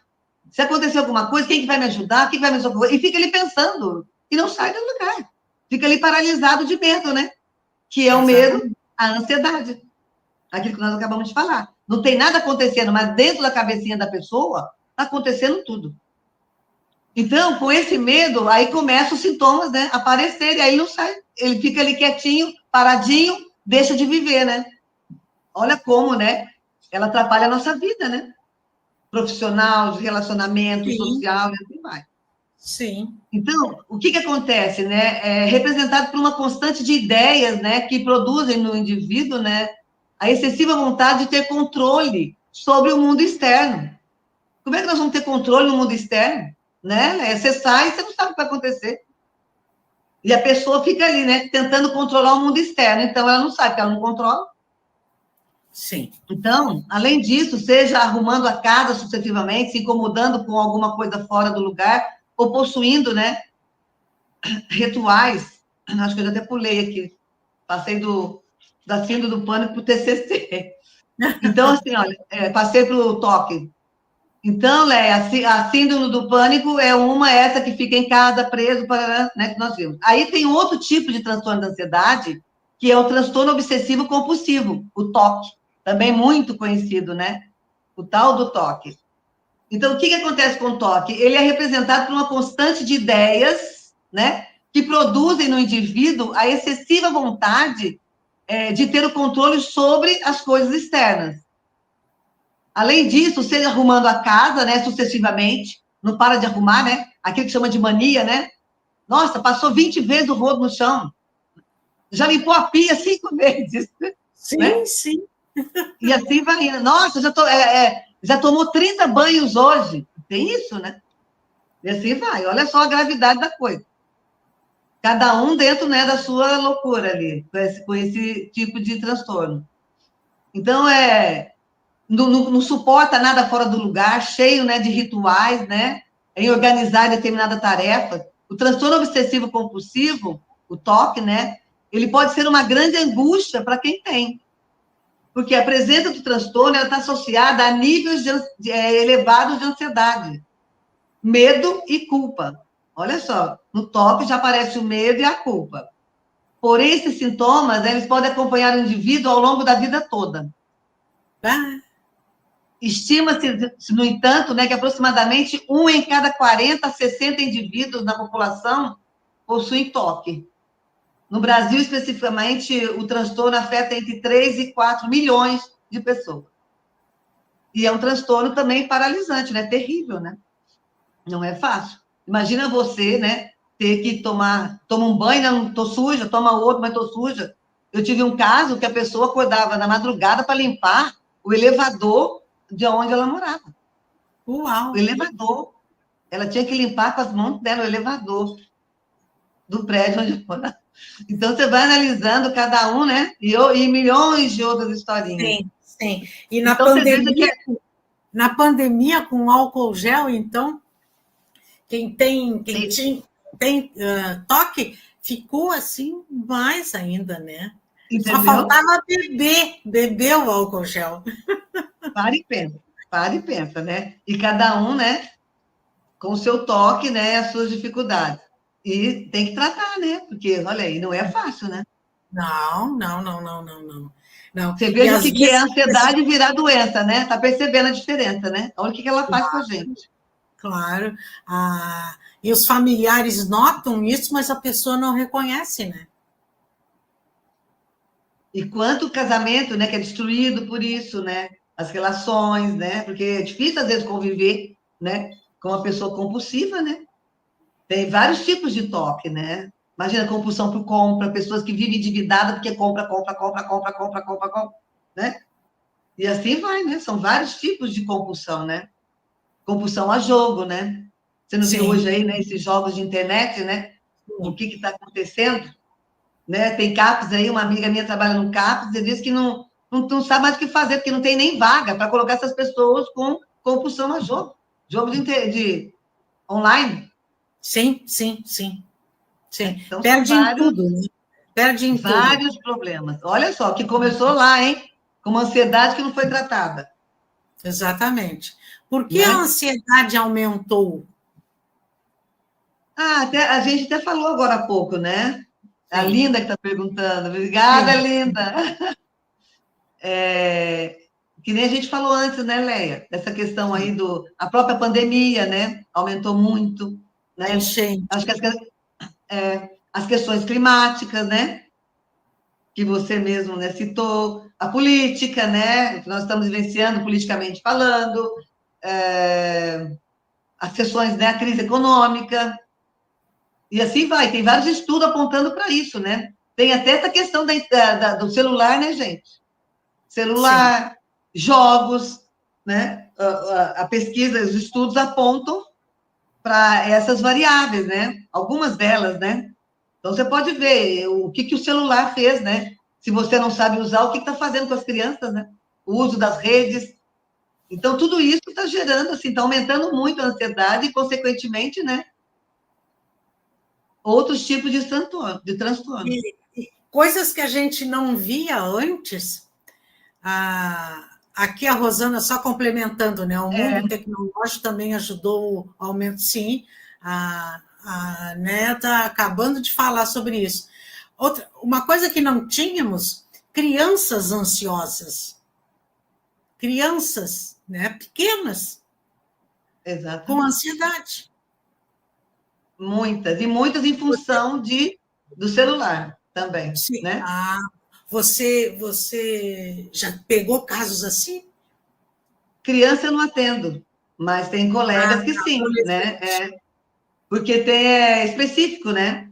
se acontecer alguma coisa, quem que vai me ajudar? Quem vai me socorrer? E fica ali pensando, e não sai do lugar. Fica ali paralisado de medo, né? Que é o medo, Exatamente. a ansiedade. Aquilo que nós acabamos de falar. Não tem nada acontecendo, mas dentro da cabecinha da pessoa, está acontecendo tudo. Então, com esse medo, aí começam os sintomas, né, a aparecer, e aí não sai. Ele fica ali quietinho, paradinho, deixa de viver, né? Olha como, né? Ela atrapalha a nossa vida, né? Profissional, de relacionamento, Sim, social, e assim vai. sim. Então, o que acontece, né? É representado por uma constante de ideias, né, que produzem no indivíduo, né, a excessiva vontade de ter controle sobre o mundo externo. Como é que nós vamos ter controle no mundo externo? Né? Você sai e você não sabe o que vai acontecer. E a pessoa fica ali, né, tentando controlar o mundo externo. Então, ela não sabe, porque ela não controla. Sim. Então, além disso, seja arrumando a casa sucessivamente, se incomodando com alguma coisa fora do lugar, ou possuindo, né, rituais. Acho que eu já até pulei aqui. Passei da síndrome do pânico para o TCC. Então, assim, olha, passei para o toque. Então, Léa, a síndrome do pânico é essa que fica em casa, preso, para, né, que nós vimos. Aí tem outro tipo de transtorno da ansiedade, que é o transtorno obsessivo compulsivo, o TOC, também muito conhecido, né? O tal do TOC. Então, o que acontece com o TOC? Ele é representado por uma constante de ideias, né, que produzem no indivíduo a excessiva vontade de ter o controle sobre as coisas externas. Além disso, seja arrumando a casa, né, sucessivamente, não para de arrumar, né? Aquilo que chama de mania, né? Nossa, passou 20 vezes o rodo no chão. Já limpou a pia 5 vezes, Sim, né? sim. E assim vai indo. Nossa, já tomou 30 banhos hoje. Tem isso, né? E assim vai. Olha só a gravidade da coisa. Cada um dentro, né, da sua loucura ali, com esse tipo de transtorno. Então, não suporta nada fora do lugar, cheio, né, de rituais, né, em organizar determinada tarefa. O transtorno obsessivo compulsivo, o TOC, né, ele pode ser uma grande angústia para quem tem, porque a presença do transtorno está associada a níveis elevados de ansiedade, medo e culpa. Olha só, no TOC já aparece o medo e a culpa. Porém, esses sintomas, eles podem acompanhar o indivíduo ao longo da vida toda. Ah, Estima-se, no entanto, né, que aproximadamente 1 em cada 40 a 60 indivíduos na população possuem TOC. No Brasil, especificamente, o transtorno afeta entre 3 e 4 milhões de pessoas. E é um transtorno também paralisante, né? Terrível, né? Não é fácil. Imagina você, né, ter que toma um banho, não tô suja, toma outro, mas tô suja. Eu tive um caso que a pessoa acordava na madrugada para limpar o elevador de onde ela morava. O uau! elevador. Ela tinha que limpar com as mãos dela o elevador do prédio onde morava. Então, você vai analisando cada um, né? E milhões de outras historinhas. Sim, sim. E Então, você veja que na pandemia com álcool gel, então, quem tem toque ficou assim mais ainda, né? Só entendeu? faltava beber o álcool gel. Para e pensa, né? E cada um, né, com o seu toque, né, as suas dificuldades. E tem que tratar, né? Porque, olha aí, não é fácil, né? Não, não, não, não, não, não. Não. Você E veja o às que é vezes, ansiedade virar doença, né? Tá percebendo a diferença, né? Olha o que ela faz com a gente. claro, e os familiares notam isso, mas a pessoa não reconhece, né? E quanto casamento, né, que é destruído por isso, né? As relações, né? Porque é difícil, às vezes, conviver, né, com uma pessoa compulsiva, né? Tem vários tipos de toque, né? Imagina compulsão por compra, pessoas que vivem endividadas porque compra, compra, compra, compra, compra, compra, compra, né? E assim vai, né? São vários tipos de compulsão, né? Compulsão a jogo, né? Você não viu Sim, hoje aí, né, esses jogos de internet, né? O sim. que está acontecendo? Né? Tem CAPES aí, uma amiga minha trabalha no CAPES e diz que não sabe mais o que fazer, porque não tem nem vaga para colocar essas pessoas com compulsão a jogo. Jogo de online. Sim, sim, sim, sim. Então, são Perde em tudo, né? Perde em tudo. vários problemas. Olha só, que começou lá, hein? Com uma ansiedade que não foi tratada. Exatamente. Por que a Né? ansiedade aumentou? A gente até falou agora há pouco, né? A Sim, Linda que está perguntando. Obrigada, sim, Linda. Que nem a gente falou antes, né, Leia? Dessa questão aí a própria pandemia, né? Aumentou muito, a né? enchente. Acho que as questões climáticas, né? Que você mesmo, né, citou, a política, né? Que nós estamos vivenciando politicamente falando, as questões, né? A crise econômica, e assim vai. Tem vários estudos apontando para isso, né? Tem até essa questão do celular, né, gente? Sim, Celular, jogos, né? A pesquisa, os estudos apontam para essas variáveis, né? Algumas delas, né? Então, você pode ver o que o celular fez, né? Se você não sabe usar, o que está fazendo com as crianças, né? O uso das redes. Então, tudo isso está gerando, assim, está aumentando muito a ansiedade e, consequentemente, né? Outros tipos de transtorno. De transtorno. e coisas que a gente não via antes, Aqui a Rosana, só complementando, né? O mundo tecnológico também ajudou o aumento, sim. A Néia está acabando de falar sobre isso. Uma coisa que não tínhamos, crianças ansiosas. Crianças, né, pequenas, com ansiedade. Muitas, e muitas em função do celular também, Sim. né? Você já pegou casos assim? Criança eu não atendo, mas tem colegas que sim, né? Porque é específico, né?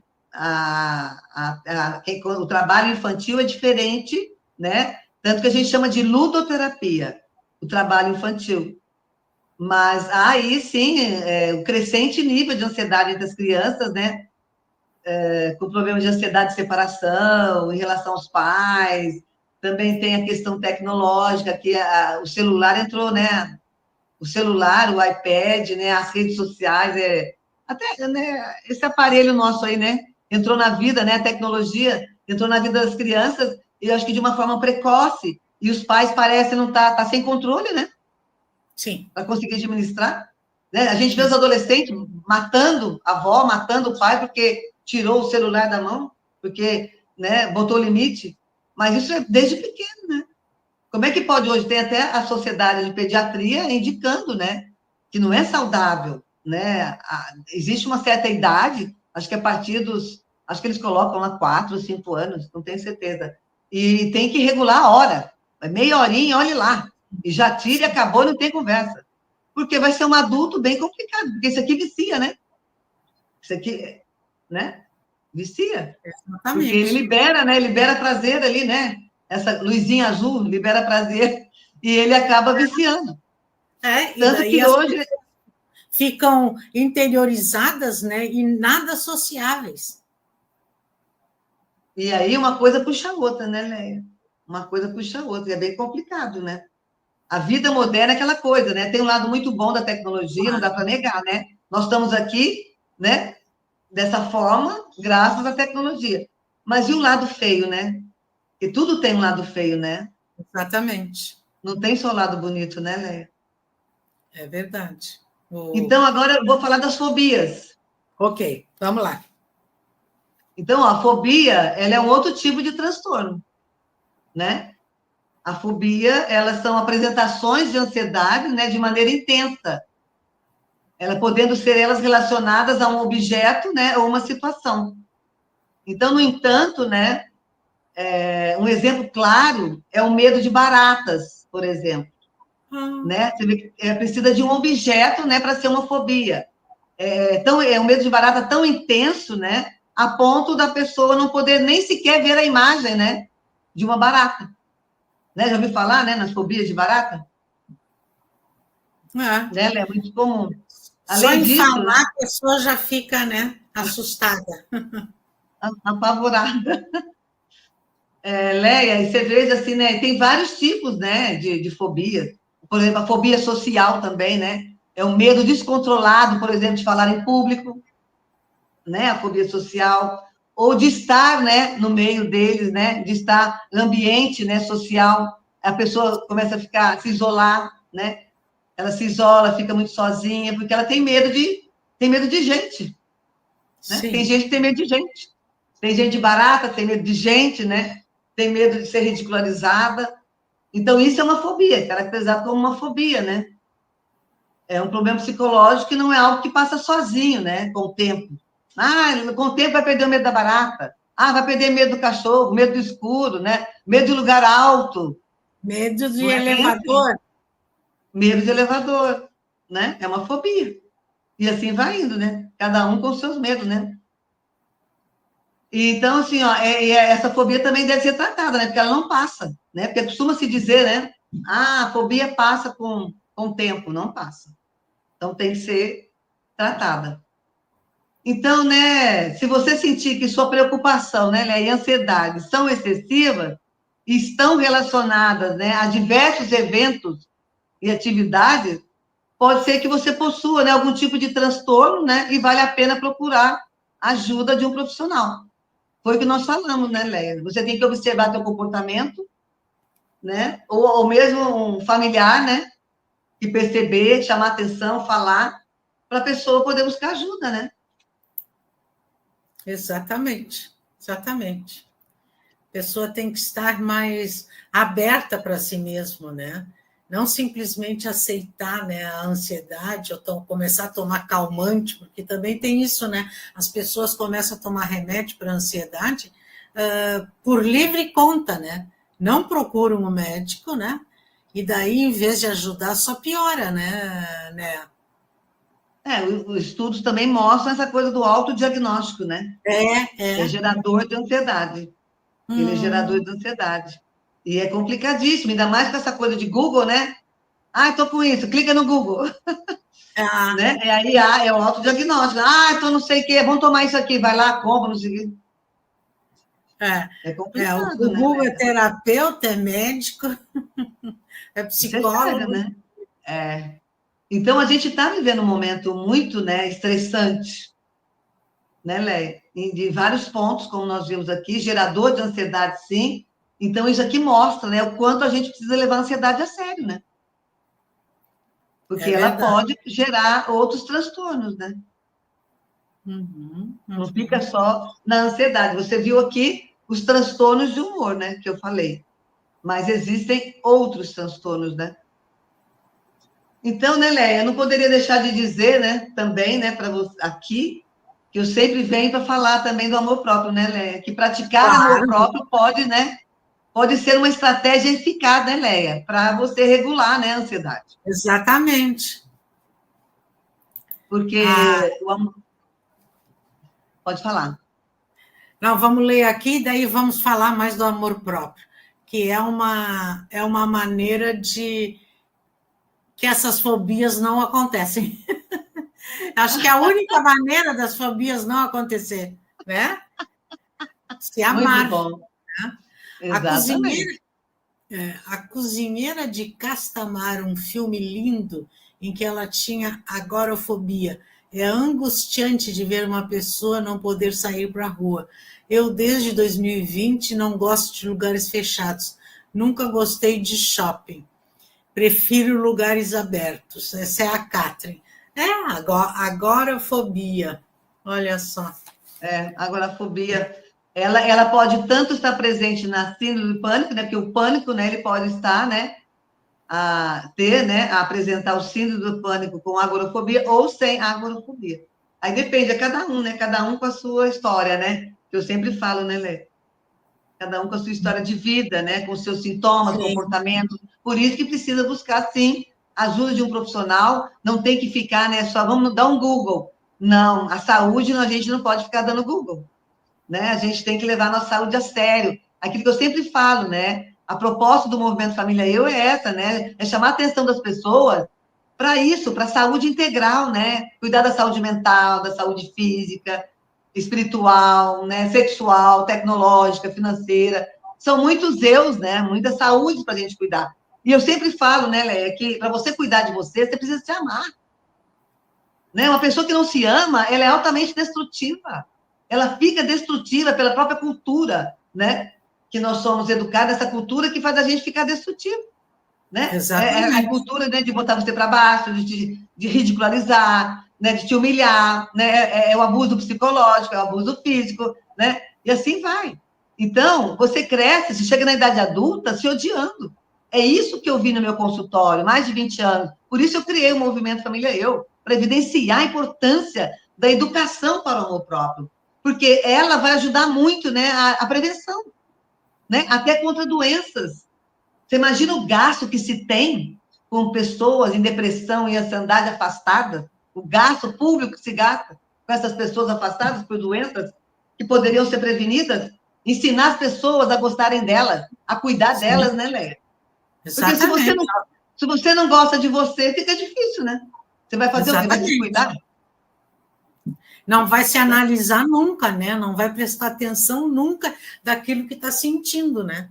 O trabalho infantil é diferente, né? Tanto que a gente chama de ludoterapia, o trabalho infantil. Mas aí sim, o crescente nível de ansiedade entre as crianças, né? Com problemas de ansiedade de separação, em relação aos pais, também tem a questão tecnológica, que o celular entrou, né? O celular, o iPad, né? As redes sociais, até né? Esse aparelho nosso aí, né? Entrou na vida, né? A tecnologia entrou na vida das crianças, e eu acho que de uma forma precoce, e os pais parecem não estar sem controle, né? Sim. Para conseguir administrar. Né? A gente vê os adolescentes matando a avó, matando o pai, porque tirou o celular da mão, porque né, botou limite. Mas isso é desde pequeno, né? Como é que pode hoje? Tem até a sociedade de pediatria indicando, né? Que não é saudável, né? Existe uma certa idade, acho que a partir dos... Acho que eles colocam lá 4, 5 anos, não tenho certeza. E tem que regular a hora. Meia horinha, olhe lá. E já tira e acabou, não tem conversa. Porque vai ser um adulto bem complicado, porque isso aqui vicia, né? Isso aqui, né? Vicia. Exatamente. Porque ele libera, né? Libera prazer ali, né? Essa luzinha azul libera prazer e ele acaba viciando. E tanto daí que hoje ficam interiorizadas, né? E nada sociáveis. E aí uma coisa puxa a outra, né, Leia? Uma coisa puxa a outra, e é bem complicado, né? A vida moderna é aquela coisa, né? Tem um lado muito bom da tecnologia, não dá para negar, né? Nós estamos aqui, né? Dessa forma, graças à tecnologia. Mas e o lado feio, né? E tudo tem um lado feio, né? Exatamente. Não tem só o lado bonito, né, Leia? É verdade. Então, agora eu vou falar das fobias. Ok, vamos lá. Então, a fobia, ela é um outro tipo de transtorno, né? A fobia, elas são apresentações de ansiedade, né, de maneira intensa. Ela podendo ser elas relacionadas a um objeto, né, ou uma situação. Então, no entanto, né, um exemplo claro é o medo de baratas, por exemplo. Né? Você vê que precisa de um objeto, né, para ser uma fobia. Então, é um medo de barata tão intenso, né, a ponto da pessoa não poder nem sequer ver a imagem, né, de uma barata. Né? Já ouviu falar, né, nas fobias de barata? Né? É muito comum. Só Além em disso, falar, né, a pessoa já fica, né, assustada. apavorada. Leia, e você veja assim, né, tem vários tipos, né, de fobia. Por exemplo, a fobia social também, né, é o medo descontrolado, por exemplo, de falar em público, né, a fobia social, ou de estar, né, no meio deles, né, de estar no ambiente, né, social, a pessoa começa a se isolar, né, ela se isola, fica muito sozinha, porque ela tem medo de gente, né? Sim. Tem gente que tem medo de gente. Tem gente barata, tem medo de gente, né? Tem medo de ser ridicularizada. Então, isso é uma fobia, caracterizado como uma fobia, né? É um problema psicológico que não é algo que passa sozinho, né? Com o tempo. Com o tempo vai perder o medo da barata. Vai perder medo do cachorro, medo do escuro, né? Medo de lugar alto. Medo de Não é bem elevador. assim. Medo de elevador, né? É uma fobia. E assim vai indo, né? Cada um com seus medos, né? Então, assim, ó, essa fobia também deve ser tratada, né? Porque ela não passa, né? Porque costuma se dizer, né? A fobia passa com o tempo, não passa. Então, tem que ser tratada. Então, né, se você sentir que sua preocupação, né, e ansiedade são excessivas, estão relacionadas, né, a diversos eventos e atividades, pode ser que você possua, né, algum tipo de transtorno, né, e vale a pena procurar ajuda de um profissional. Foi o que nós falamos, né, Leia? Você tem que observar seu comportamento, né? Ou mesmo um familiar, né? Que perceber, chamar atenção, falar, para a pessoa poder buscar ajuda, né? Exatamente, exatamente. A pessoa tem que estar mais aberta para si mesma, né? Não simplesmente aceitar, né, a ansiedade ou começar a tomar calmante, porque também tem isso, né? As pessoas começam a tomar remédio para ansiedade por livre conta, né? Não procuram um médico, né? E daí, em vez de ajudar, só piora, né? Os estudos também mostram essa coisa do autodiagnóstico, né? É É. gerador de ansiedade. Ele é gerador Hum, de ansiedade. E é complicadíssimo, ainda mais com essa coisa de Google, né? Ah, estou com isso, clica no Google, é, né? É a IA, é o autodiagnóstico. Ah, estou não sei o quê, vamos tomar isso aqui, vai lá, compra, não sei o quê. É o complicado, né, Google é Léa? terapeuta, é médico, é Isso é sério, psicólogo. né? É. Então, a gente está vivendo um momento muito, né, estressante, né, Léa? De vários pontos, como nós vimos aqui, gerador de ansiedade, sim. Então, isso aqui mostra, né, o quanto a gente precisa levar a ansiedade a sério, né? É Porque ela verdade. pode gerar outros transtornos, né? Uhum, Não fica uhum. só na ansiedade. Você viu aqui os transtornos de humor, né, que eu falei. Mas existem outros transtornos, né? Então, né, Léia, eu não poderia deixar de dizer, né, também, né, para você aqui, que eu sempre venho para falar também do amor próprio, né, Léia? Que praticar amor Claro, próprio pode, né, pode ser uma estratégia eficaz, né, Léia, para você regular, né, a ansiedade. exatamente. Ah, Porque o amor... Pode falar. não, vamos ler aqui, daí vamos falar mais do amor próprio, que é uma maneira de que essas fobias não acontecem. Acho que é a única maneira das fobias não acontecer, né? Se Muito amar. bom. A cozinheira, Exatamente. a cozinheira de Castamar, um filme lindo em que ela tinha agorafobia. É angustiante de ver uma pessoa não poder sair para a rua. Eu, desde 2020, não gosto de lugares fechados. Nunca gostei de shopping. Prefiro lugares abertos. Essa é a Catherine. Agorafobia. Olha só. Agora, a fobia, ela pode tanto estar presente na síndrome do pânico, né? Porque o pânico, né, ele pode estar, né, a apresentar o síndrome do pânico com agorafobia ou sem agorafobia. Aí depende, é cada um, né? Cada um com a sua história, né? Que eu sempre falo, né, Lê? Cada um com a sua história de vida, né? Com seus sintomas, Sim, comportamentos. Por isso que precisa buscar, sim, a ajuda de um profissional. Não tem que ficar, né? Só vamos dar um Google. Não, a saúde a gente não pode ficar dando Google, né? A gente tem que levar a nossa saúde a sério. Aquilo que eu sempre falo, né? A proposta do Movimento Família Eu é essa, né? É chamar a atenção das pessoas para isso, para a saúde integral, né? Cuidar da saúde mental, da saúde física, espiritual, né? Sexual, tecnológica, financeira. São muitos eus, né? Muitas saúdes para a gente cuidar. E eu sempre falo, né, Léa, que para você cuidar de você, você precisa se amar. Né? Uma pessoa que não se ama, ela é altamente destrutiva. Ela fica destrutiva pela própria cultura, né? Que nós somos educados, essa cultura que faz a gente ficar destrutivo, né? É a exatamente. cultura, né, de botar você para baixo, de ridicularizar, né, de te humilhar, né? É o abuso psicológico, é o abuso físico, né? E assim vai. Então, você cresce, você chega na idade adulta se odiando. É isso que eu vi no meu consultório, mais de 20 anos. Por isso eu criei o Movimento Família Eu, para evidenciar a importância da educação para o amor próprio. Porque ela vai ajudar muito, né, a prevenção, né? Até contra doenças. Você imagina o gasto que se tem com pessoas em depressão e ansiedade afastadas? O gasto público que se gasta com essas pessoas afastadas por doenças que poderiam ser prevenidas? Ensinar as pessoas a gostarem delas, a cuidar Sim, delas, né, Leia? Porque exatamente. se você não gosta de você, fica difícil, né? Você vai fazer o quê? Vai se Exatamente. cuidar? Não vai se analisar nunca, né? Não vai prestar atenção nunca daquilo que está sentindo, né?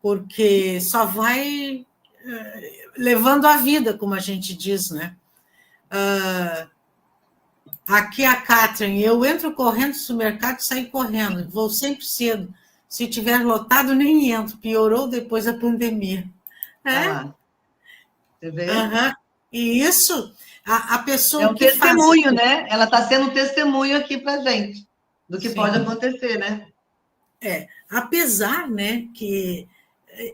Porque só vai levando a vida, como a gente diz, né? Aqui a Catherine, eu entro correndo no supermercado e saio correndo, vou sempre cedo. Se tiver lotado, nem entro. Piorou depois da pandemia. Olha É, lá, você vê? aham. E isso, a É pessoa um que faz testemunho, isso, né? Ela está sendo um testemunho aqui para gente do que pode sim, acontecer, né? apesar, né, que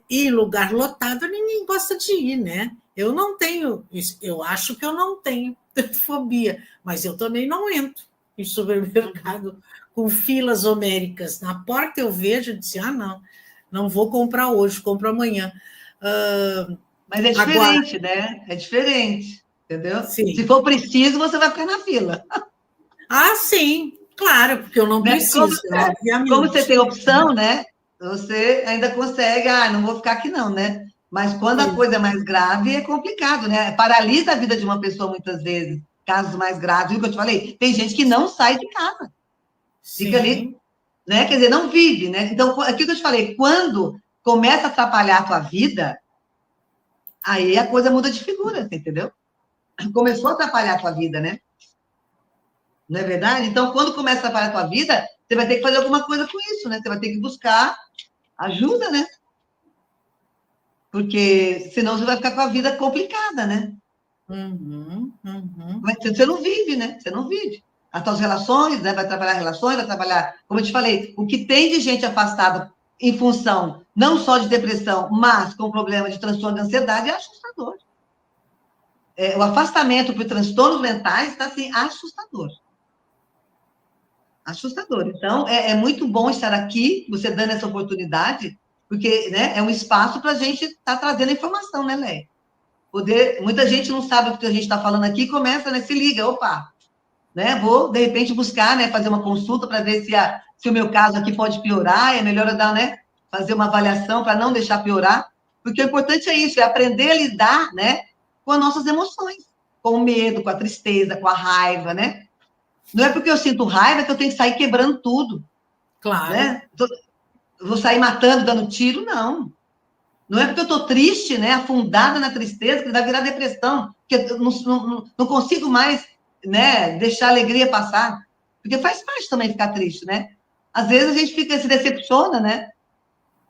ir em lugar lotado, ninguém gosta de ir, né? Eu não tenho, eu acho que eu não tenho fobia, mas eu também não entro em Uhum. supermercado com filas homéricas. Na porta eu vejo e disse, não, não vou comprar hoje, compro amanhã. Ah, Mas é agora, diferente, né? É diferente, entendeu? Se sim. for preciso, você vai ficar na fila. Ah, sim, claro, porque eu não Né? preciso, Como você obviamente. tem opção, né? Você ainda consegue, não vou ficar aqui não, né? Mas quando a coisa é mais grave, é complicado, né? Paralisa a vida de uma pessoa muitas vezes. Casos mais graves, viu que eu te falei? Tem gente que não sai de casa, fica ali, Sim, né? Quer dizer, não vive, né? Então, aquilo que eu te falei, quando começa a atrapalhar a tua vida, aí a coisa muda de figura, você entendeu? Começou a atrapalhar a tua vida, né? Não é verdade? Então, quando começa a atrapalhar a tua vida, você vai ter que fazer alguma coisa com isso, né? Você vai ter que buscar ajuda, né? Porque senão você vai ficar com a vida complicada, né? uhum, uhum. Você não vive, né? Você não vive. As suas relações, né? Vai trabalhar relações, vai trabalhar, como eu te falei, o que tem de gente afastada em função não só de depressão, mas com problema de transtorno de ansiedade é assustador. O afastamento por transtornos mentais está assim, assustador. Assustador. Então, é muito bom estar aqui, você dando essa oportunidade, porque né, é um espaço para a gente estar trazendo informação, né, Léa? Muita gente não sabe o que a gente está falando aqui, começa, né, se liga, opa, né, vou, de repente, buscar, né, fazer uma consulta para ver se o meu caso aqui pode piorar, é melhor eu dar, né, fazer uma avaliação para não deixar piorar, porque o importante é isso, é aprender a lidar, né, com as nossas emoções, com o medo, com a tristeza, com a raiva, né? Não é porque eu sinto raiva que eu tenho que sair quebrando tudo, Claro. né? Vou sair matando, dando tiro, não. Não é porque eu estou triste, né, afundada na tristeza, que vai virar depressão, que eu não consigo mais, né, deixar a alegria passar. Porque faz parte também ficar triste, né? Às vezes a gente se decepciona, né?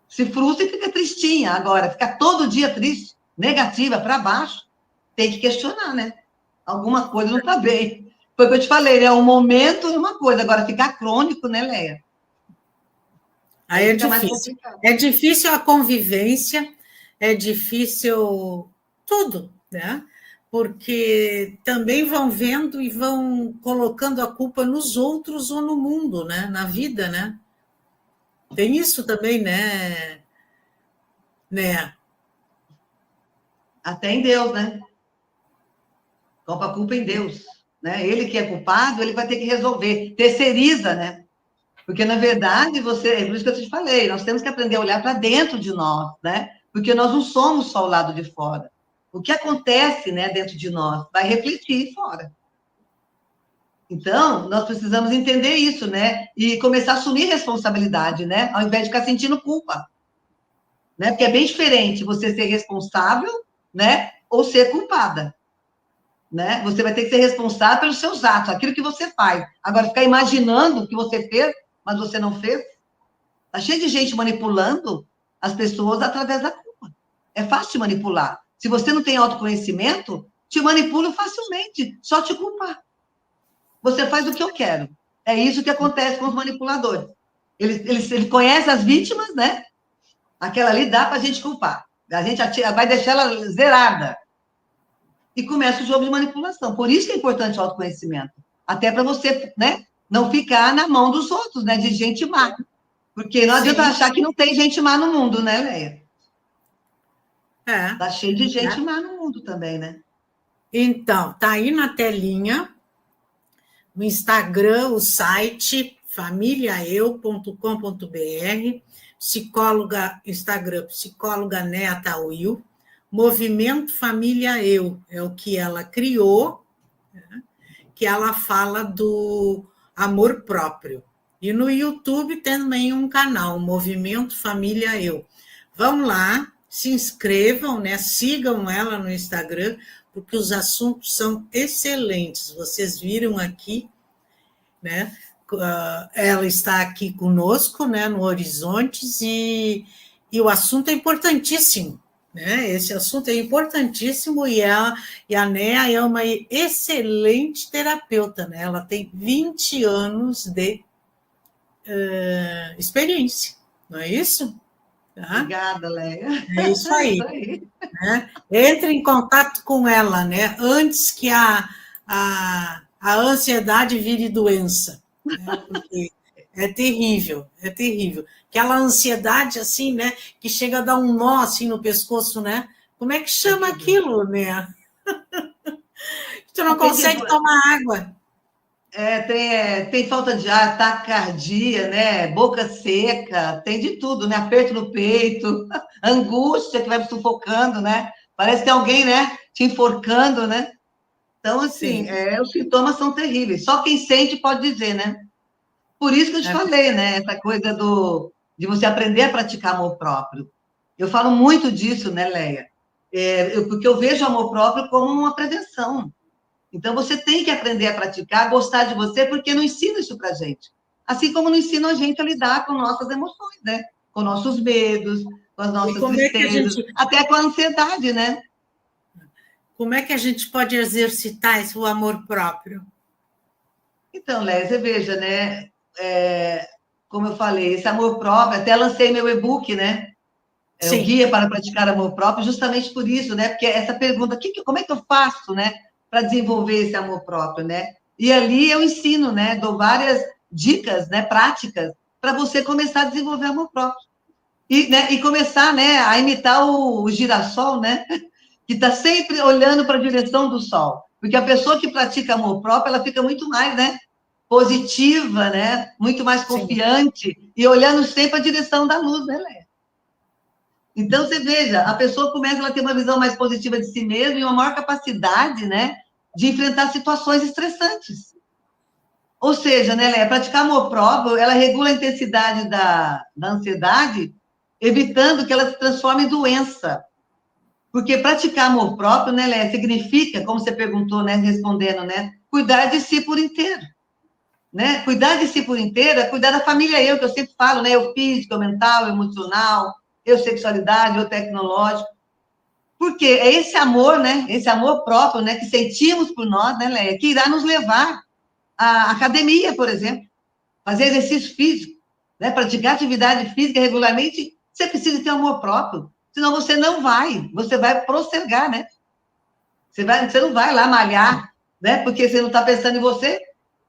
Se frustra e fica tristinha. Agora, ficar todo dia triste, negativa, para baixo, tem que questionar, né? Alguma coisa não está bem. Foi o que eu te falei, né? Um momento é uma coisa, agora ficar crônico, né, Leia? Aí Aí é fica mais difícil. complicado. É difícil a convivência, é difícil tudo, né? Porque também vão vendo e vão colocando a culpa nos outros ou no mundo, né? Na vida, né? Tem isso também, né? Até em Deus, né? Coloca a culpa em Deus, né? Ele que é culpado, ele vai ter que resolver. Terceiriza, né? Porque, na verdade, é por isso que eu te falei, nós temos que aprender a olhar para dentro de nós, né? Porque nós não somos só o lado de fora. O que acontece, né, dentro de nós vai refletir fora. Então, nós precisamos entender isso, né? E começar a assumir responsabilidade, né? Ao invés de ficar sentindo culpa, né? Porque é bem diferente você ser responsável, né? Ou ser culpada. Né? Você vai ter que ser responsável pelos seus atos, aquilo que você faz. Agora, ficar imaginando o que você fez, mas você não fez, tá cheio de gente manipulando as pessoas através da culpa. É fácil de manipular. Se você não tem autoconhecimento, te manipulam facilmente, só te culpar. Você faz o que eu quero. É isso que acontece com os manipuladores. Ele conhece as vítimas, né? Aquela ali dá para a gente culpar. A gente vai deixar ela zerada. E começa o jogo de manipulação. Por isso que é importante o autoconhecimento. Até para você, né, não ficar na mão dos outros, né, de gente má. Porque não adianta Sim, achar que não tem gente má no mundo, né, Leia? é. Tá cheio de gente Né? má no mundo também, né? Então, tá aí na telinha, no Instagram, o site familiaeu.com.br, psicóloga, Instagram, psicóloga Neta Will, Movimento Família Eu, é o que ela criou, que ela fala do amor próprio. E no YouTube também um canal, Movimento Família Eu. Vão lá, se inscrevam, né? Sigam ela no Instagram, porque os assuntos são excelentes. Vocês viram aqui, né? ela está aqui conosco, né, no Horizontes, e o assunto é importantíssimo, né? Esse assunto é importantíssimo e a Nea é uma excelente terapeuta, né? Ela tem 20 anos de experiência, não é isso? Tá? Obrigada, Leia. É isso É isso aí. aí. Né? Entre em contato com ela, né? Antes que a ansiedade vire doença, né? Porque é terrível, é terrível. Aquela ansiedade assim, né? Que chega a dar um nó assim no pescoço, né? Como é que chama aquilo, né? Tu não consegue tomar água. Tem falta de ar, taquicardia, né? Boca seca, tem de tudo, né? Aperto no peito, angústia que vai me sufocando, né? Parece que tem alguém, né? Te enforcando, né? Então, assim, os sintomas são terríveis. Só quem sente pode dizer, né? Por isso que eu te falei, né? Essa coisa de você aprender a praticar amor próprio. Eu falo muito disso, né, Leia? Porque eu vejo amor próprio como uma prevenção. Então, você tem que aprender a praticar, a gostar de você, porque não ensina isso pra gente. Assim como não ensina a gente a lidar com nossas emoções, né? Com nossos medos, com as nossas tristezas, até com a ansiedade, né? Como é que a gente pode exercitar esse amor próprio? Então, Léa, você veja, né? Como eu falei, esse amor próprio, até lancei meu e-book, né? O Guia para Praticar Amor Próprio, justamente por isso, né? Porque essa pergunta, como é que eu faço, né? Para desenvolver esse amor próprio, né? E ali eu ensino, né? Dou várias dicas, né? Práticas, para você começar a desenvolver amor próprio. E começar, né? A imitar o girassol, né? Que está sempre olhando para a direção do sol. Porque a pessoa que pratica amor próprio, ela fica muito mais, né? Positiva, né? Muito mais confiante e olhando sempre a direção da luz, né, Léa? Então, você veja, a pessoa começa a ter uma visão mais positiva de si mesma e uma maior capacidade, né, de enfrentar situações estressantes. Ou seja, né, Léa, praticar amor próprio, ela regula a intensidade da ansiedade, evitando que ela se transforme em doença. Porque praticar amor próprio, né, Léa, significa, como você perguntou, né, respondendo, né, cuidar de si por inteiro. Né? Cuidar de si por inteiro é cuidar da família eu, que eu sempre falo, né, eu físico, eu mental, eu emocional, eu sexualidade, eu tecnológico. Porque é esse amor, né, esse amor próprio, né, que sentimos por nós, né, Leia, que irá nos levar à academia, por exemplo, fazer exercício físico, né, praticar atividade física regularmente, você precisa ter amor próprio, senão você não vai, você vai postergar, né? Você não vai lá malhar, né, porque você não está pensando em você,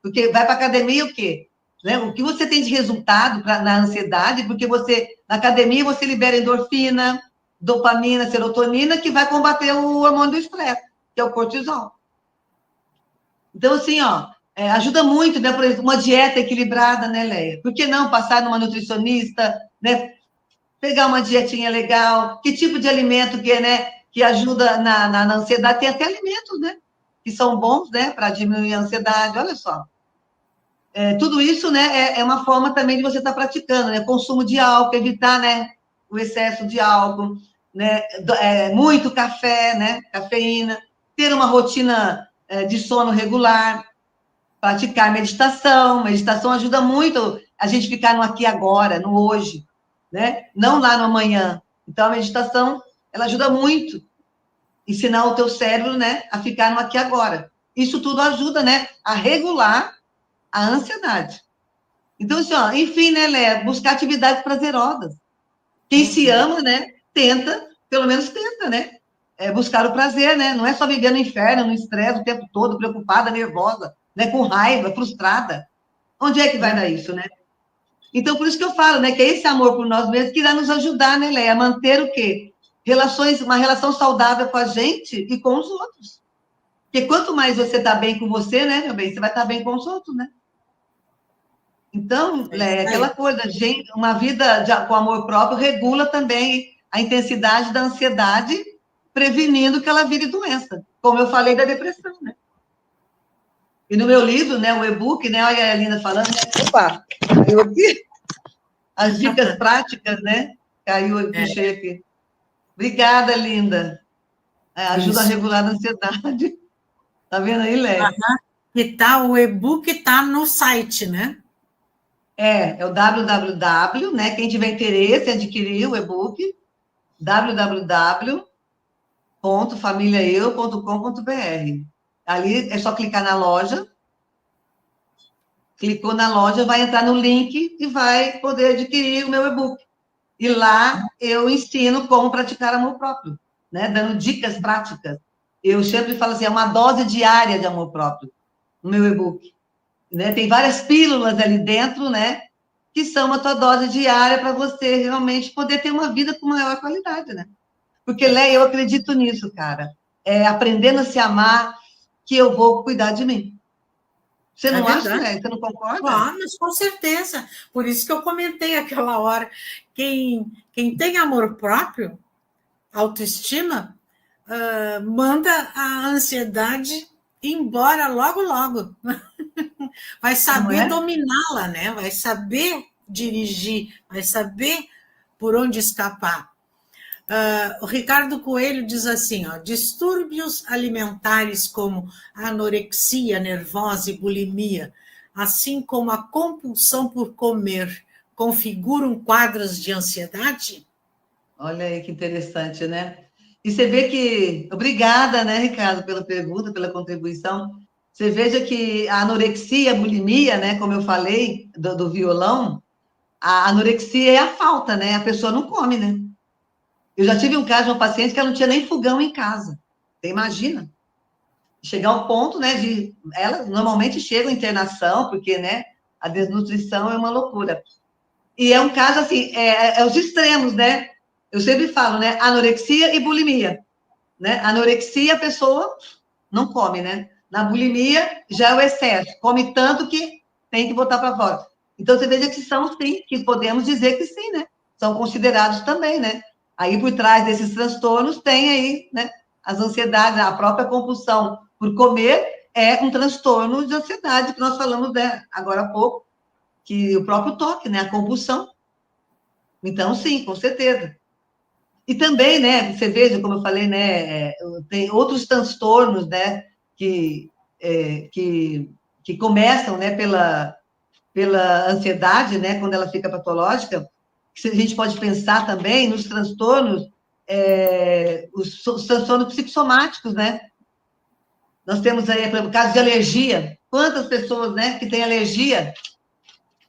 porque vai para a academia o quê? Né? O que você tem de resultado na ansiedade, porque na academia, você libera endorfina, dopamina, serotonina, que vai combater o hormônio do estresse, que é o cortisol. Então, assim, ajuda muito, né? Por exemplo, uma dieta equilibrada, né, Leia? Por que não passar numa nutricionista, né? Pegar uma dietinha legal, que tipo de alimento que, né, que ajuda na ansiedade? Tem até alimentos, né? Que são bons, né? Para diminuir a ansiedade, olha só. Tudo isso, né, é uma forma também de você estar praticando, né? Consumo de álcool, evitar, né, o excesso de álcool, né? Muito café, né? Cafeína, ter uma rotina de sono regular, praticar meditação. Meditação ajuda muito a gente ficar no aqui e agora, no hoje, né? Não lá no amanhã. Então, a meditação, ela ajuda muito ensinar o teu cérebro, né, a ficar no aqui e agora. Isso tudo ajuda, né, a regular a ansiedade. Então, assim, enfim, né, Lé, buscar atividades prazerosas. Quem se ama, né, pelo menos tenta, né, buscar o prazer, né, não é só viver no inferno, no estresse o tempo todo, preocupada, nervosa, né, com raiva, frustrada. Onde é que vai dar isso, né? Então, por isso que eu falo, né, que é esse amor por nós mesmos que irá nos ajudar, né, Lé, a manter o quê? Uma relação saudável com a gente e com os outros. Porque quanto mais você está bem com você, né, meu bem, você vai estar bem com os outros, né? Então, aquela coisa, uma vida com amor próprio regula também a intensidade da ansiedade, prevenindo que ela vire doença, como eu falei da depressão, né? E no meu livro, né, o e-book, né, olha a Linda falando, né? Opa, caiu aqui, as dicas práticas, né? Caiu, eu puxei aqui. Obrigada, Linda. Ajuda a regular a ansiedade. Tá vendo aí, Léa? O e-book está no site, né? É o www, né? Quem tiver interesse em adquirir o e-book, www.familiaeu.com.br. Ali é só clicar na loja, clicou na loja, vai entrar no link e vai poder adquirir o meu e-book. E lá eu ensino como praticar amor próprio, né? Dando dicas práticas. Eu sempre falo assim, é uma dose diária de amor próprio no meu e-book. Né? Tem várias pílulas ali dentro, né? Que são a tua dose diária para você realmente poder ter uma vida com maior qualidade, né? Porque, Léia, eu acredito nisso, cara. É aprendendo a se amar que eu vou cuidar de mim. Você É não acha, verdade. Léia? Você não concorda? Ah, mas com certeza. Por isso que eu comentei aquela hora. Quem tem amor próprio, autoestima, manda a ansiedade embora logo, logo. Vai Não saber é? dominá-la, né? Vai saber dirigir, vai saber por onde escapar. O Ricardo Coelho diz assim, ó, distúrbios alimentares como anorexia nervosa e bulimia, assim como a compulsão por comer, configuram quadros de ansiedade? Olha aí que interessante, né? E você vê que. Obrigada, né, Ricardo, pela pergunta, pela contribuição. Você veja que a anorexia, a bulimia, né, como eu falei, do violão, a anorexia é a falta, né? A pessoa não come, né? Eu já tive um caso de uma paciente que ela não tinha nem fogão em casa. Você imagina? Chegar ao ponto, né, de... Ela normalmente chega em internação, porque, né, a desnutrição é uma loucura. E é um caso, assim, é os extremos, né? Eu sempre falo, né, anorexia e bulimia, né? Anorexia, a pessoa não come, né? Na bulimia, já é o excesso. Come tanto que tem que botar para fora. Então, você veja que são, sim, que podemos dizer que sim, né? São considerados também, né? Aí, por trás desses transtornos, tem aí, né? As ansiedades, a própria compulsão por comer é um transtorno de ansiedade, que nós falamos, né, agora há pouco, que o próprio toque, né? A compulsão. Então, sim, com certeza. E também, né, você veja, como eu falei, né, tem outros transtornos, né, que, que começam, né, pela ansiedade, né, quando ela fica patológica, que a gente pode pensar também nos transtornos, os transtornos psicossomáticos, né? Nós temos aí, por exemplo, caso de alergia. Quantas pessoas, né, que têm alergia,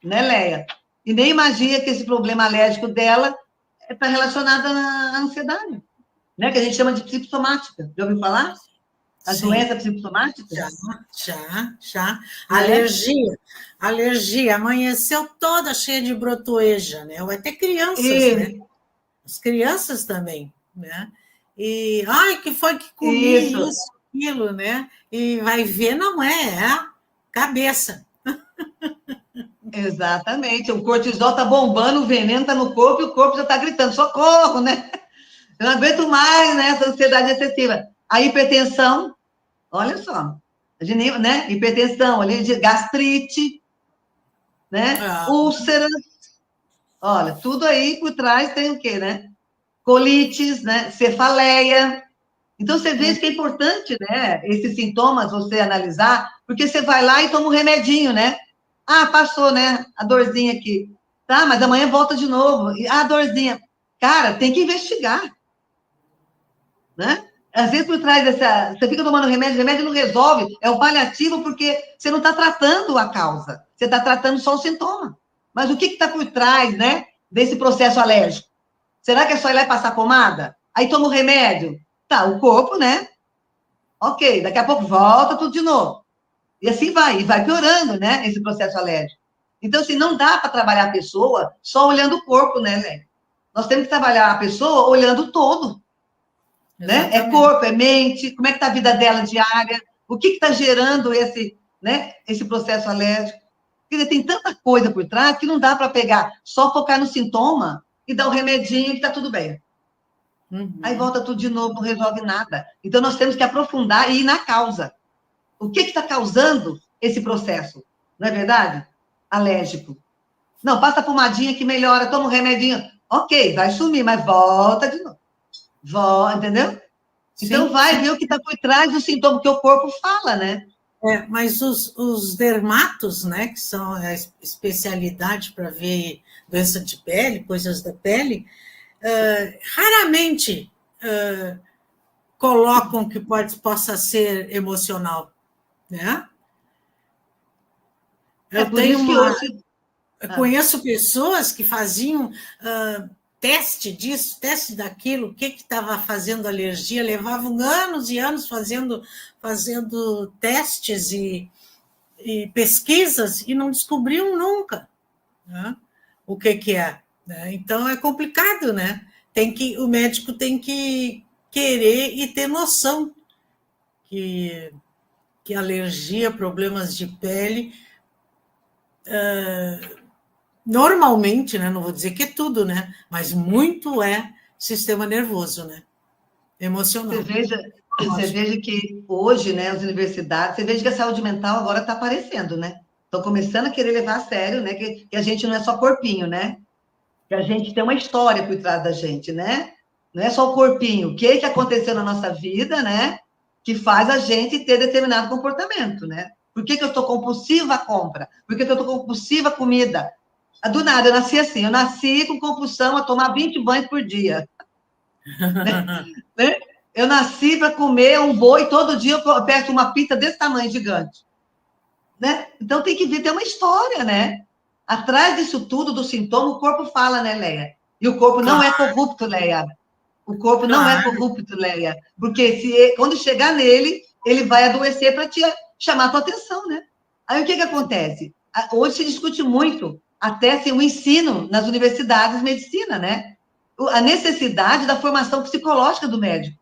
né, Leia? E nem imagina que esse problema alérgico dela está relacionado à ansiedade, né? Que a gente chama de psicossomática. Já ouviu falar? As Sim, doenças psicossomáticas? já. Né? Alergia, amanheceu toda cheia de brotoeja, né? Ou até crianças, né? E, As crianças também, né? E, ai, que foi que comi isso, isso, aquilo, né? E vai ver, não é a cabeça. exatamente. O cortisol está bombando, o veneno está no corpo e o corpo já está gritando: socorro, né? Eu não aguento mais, né? Essa ansiedade excessiva. A hipertensão, olha só, né? Hipertensão, ali, gastrite, né? Ah, Úlceras, olha, tudo aí por trás tem o quê, né? Colites, né? Cefaleia. Então, você vê que é importante, né? Esses sintomas você analisar, porque você vai lá e toma um remedinho, né? Ah, passou, né? A dorzinha aqui. Tá, mas amanhã volta de novo. E a dorzinha. Cara, tem que investigar, né? Às vezes, por trás dessa. Você fica tomando remédio, o remédio não resolve. É um paliativo porque você não está tratando a causa. Você está tratando só o sintoma. Mas o que está por trás, né? Desse processo alérgico? Será que é só ir lá e passar pomada? Aí toma o remédio? Tá, o corpo, né? Ok, daqui a pouco volta tudo de novo. E assim vai, e vai piorando, né, esse processo alérgico. Então, assim, não dá para trabalhar a pessoa só olhando o corpo, né, Lé? Nós temos que trabalhar a pessoa olhando o todo, né? É exatamente. corpo, é mente, como é que está a vida dela diária, o que está gerando esse, né, esse processo alérgico. Quer dizer, tem tanta coisa por trás que não dá para pegar, só focar no sintoma e dar o remedinho que está tudo bem. Aí Uhum. volta tudo de novo, não resolve nada. Então, nós temos que aprofundar e ir na causa. O que está causando esse processo? Não é verdade? Alérgico. Não, passa a pomadinha que melhora, toma um remedinho. Ok, vai sumir, mas volta de novo. Volta, entendeu? Então, Sim, vai sim. ver o que está por trás do sintoma que o corpo fala, né? Mas os dermatos, né, que são a especialidade para ver doença de pele, coisas da pele, raramente colocam que possa ser emocional, né? Eu Por tenho isso que hoje... conheço pessoas que faziam teste disso, teste daquilo, o que estava fazendo alergia, levavam anos e anos fazendo testes e pesquisas e não descobriam nunca, né, o que é. Né? Então é complicado, né? O médico tem que querer e ter noção que alergia, problemas de pele, normalmente, né? Não vou dizer que é tudo, né? Mas muito é sistema nervoso, né? Você Emocional. veja que hoje, né, as universidades, você veja que a saúde mental agora está aparecendo, né? Estão começando a querer levar a sério, né? Que a gente não é só corpinho, né? Que a gente tem uma história por trás da gente, né? Não é só o corpinho. O que aconteceu na nossa vida, né? Que faz a gente ter determinado comportamento, né? Por que eu estou compulsiva à compra? Por que eu estou compulsiva à comida? Do nada, eu nasci assim. Eu nasci com compulsão a tomar 20 banhos por dia. Né? Eu nasci para comer um boi, todo dia eu peço uma pizza desse tamanho, gigante. Né? Então tem que ver, tem uma história, né? Atrás disso tudo, do sintoma, o corpo fala, né, Leia? E o corpo não Claro, é corrupto, Leia. O corpo não é claro. corrupto, Leia. Porque quando chegar nele, ele vai adoecer para te chamar a tua atenção, né? Aí o que acontece? Hoje se discute muito, até assim, o ensino nas universidades de medicina, né? A necessidade da formação psicológica do médico,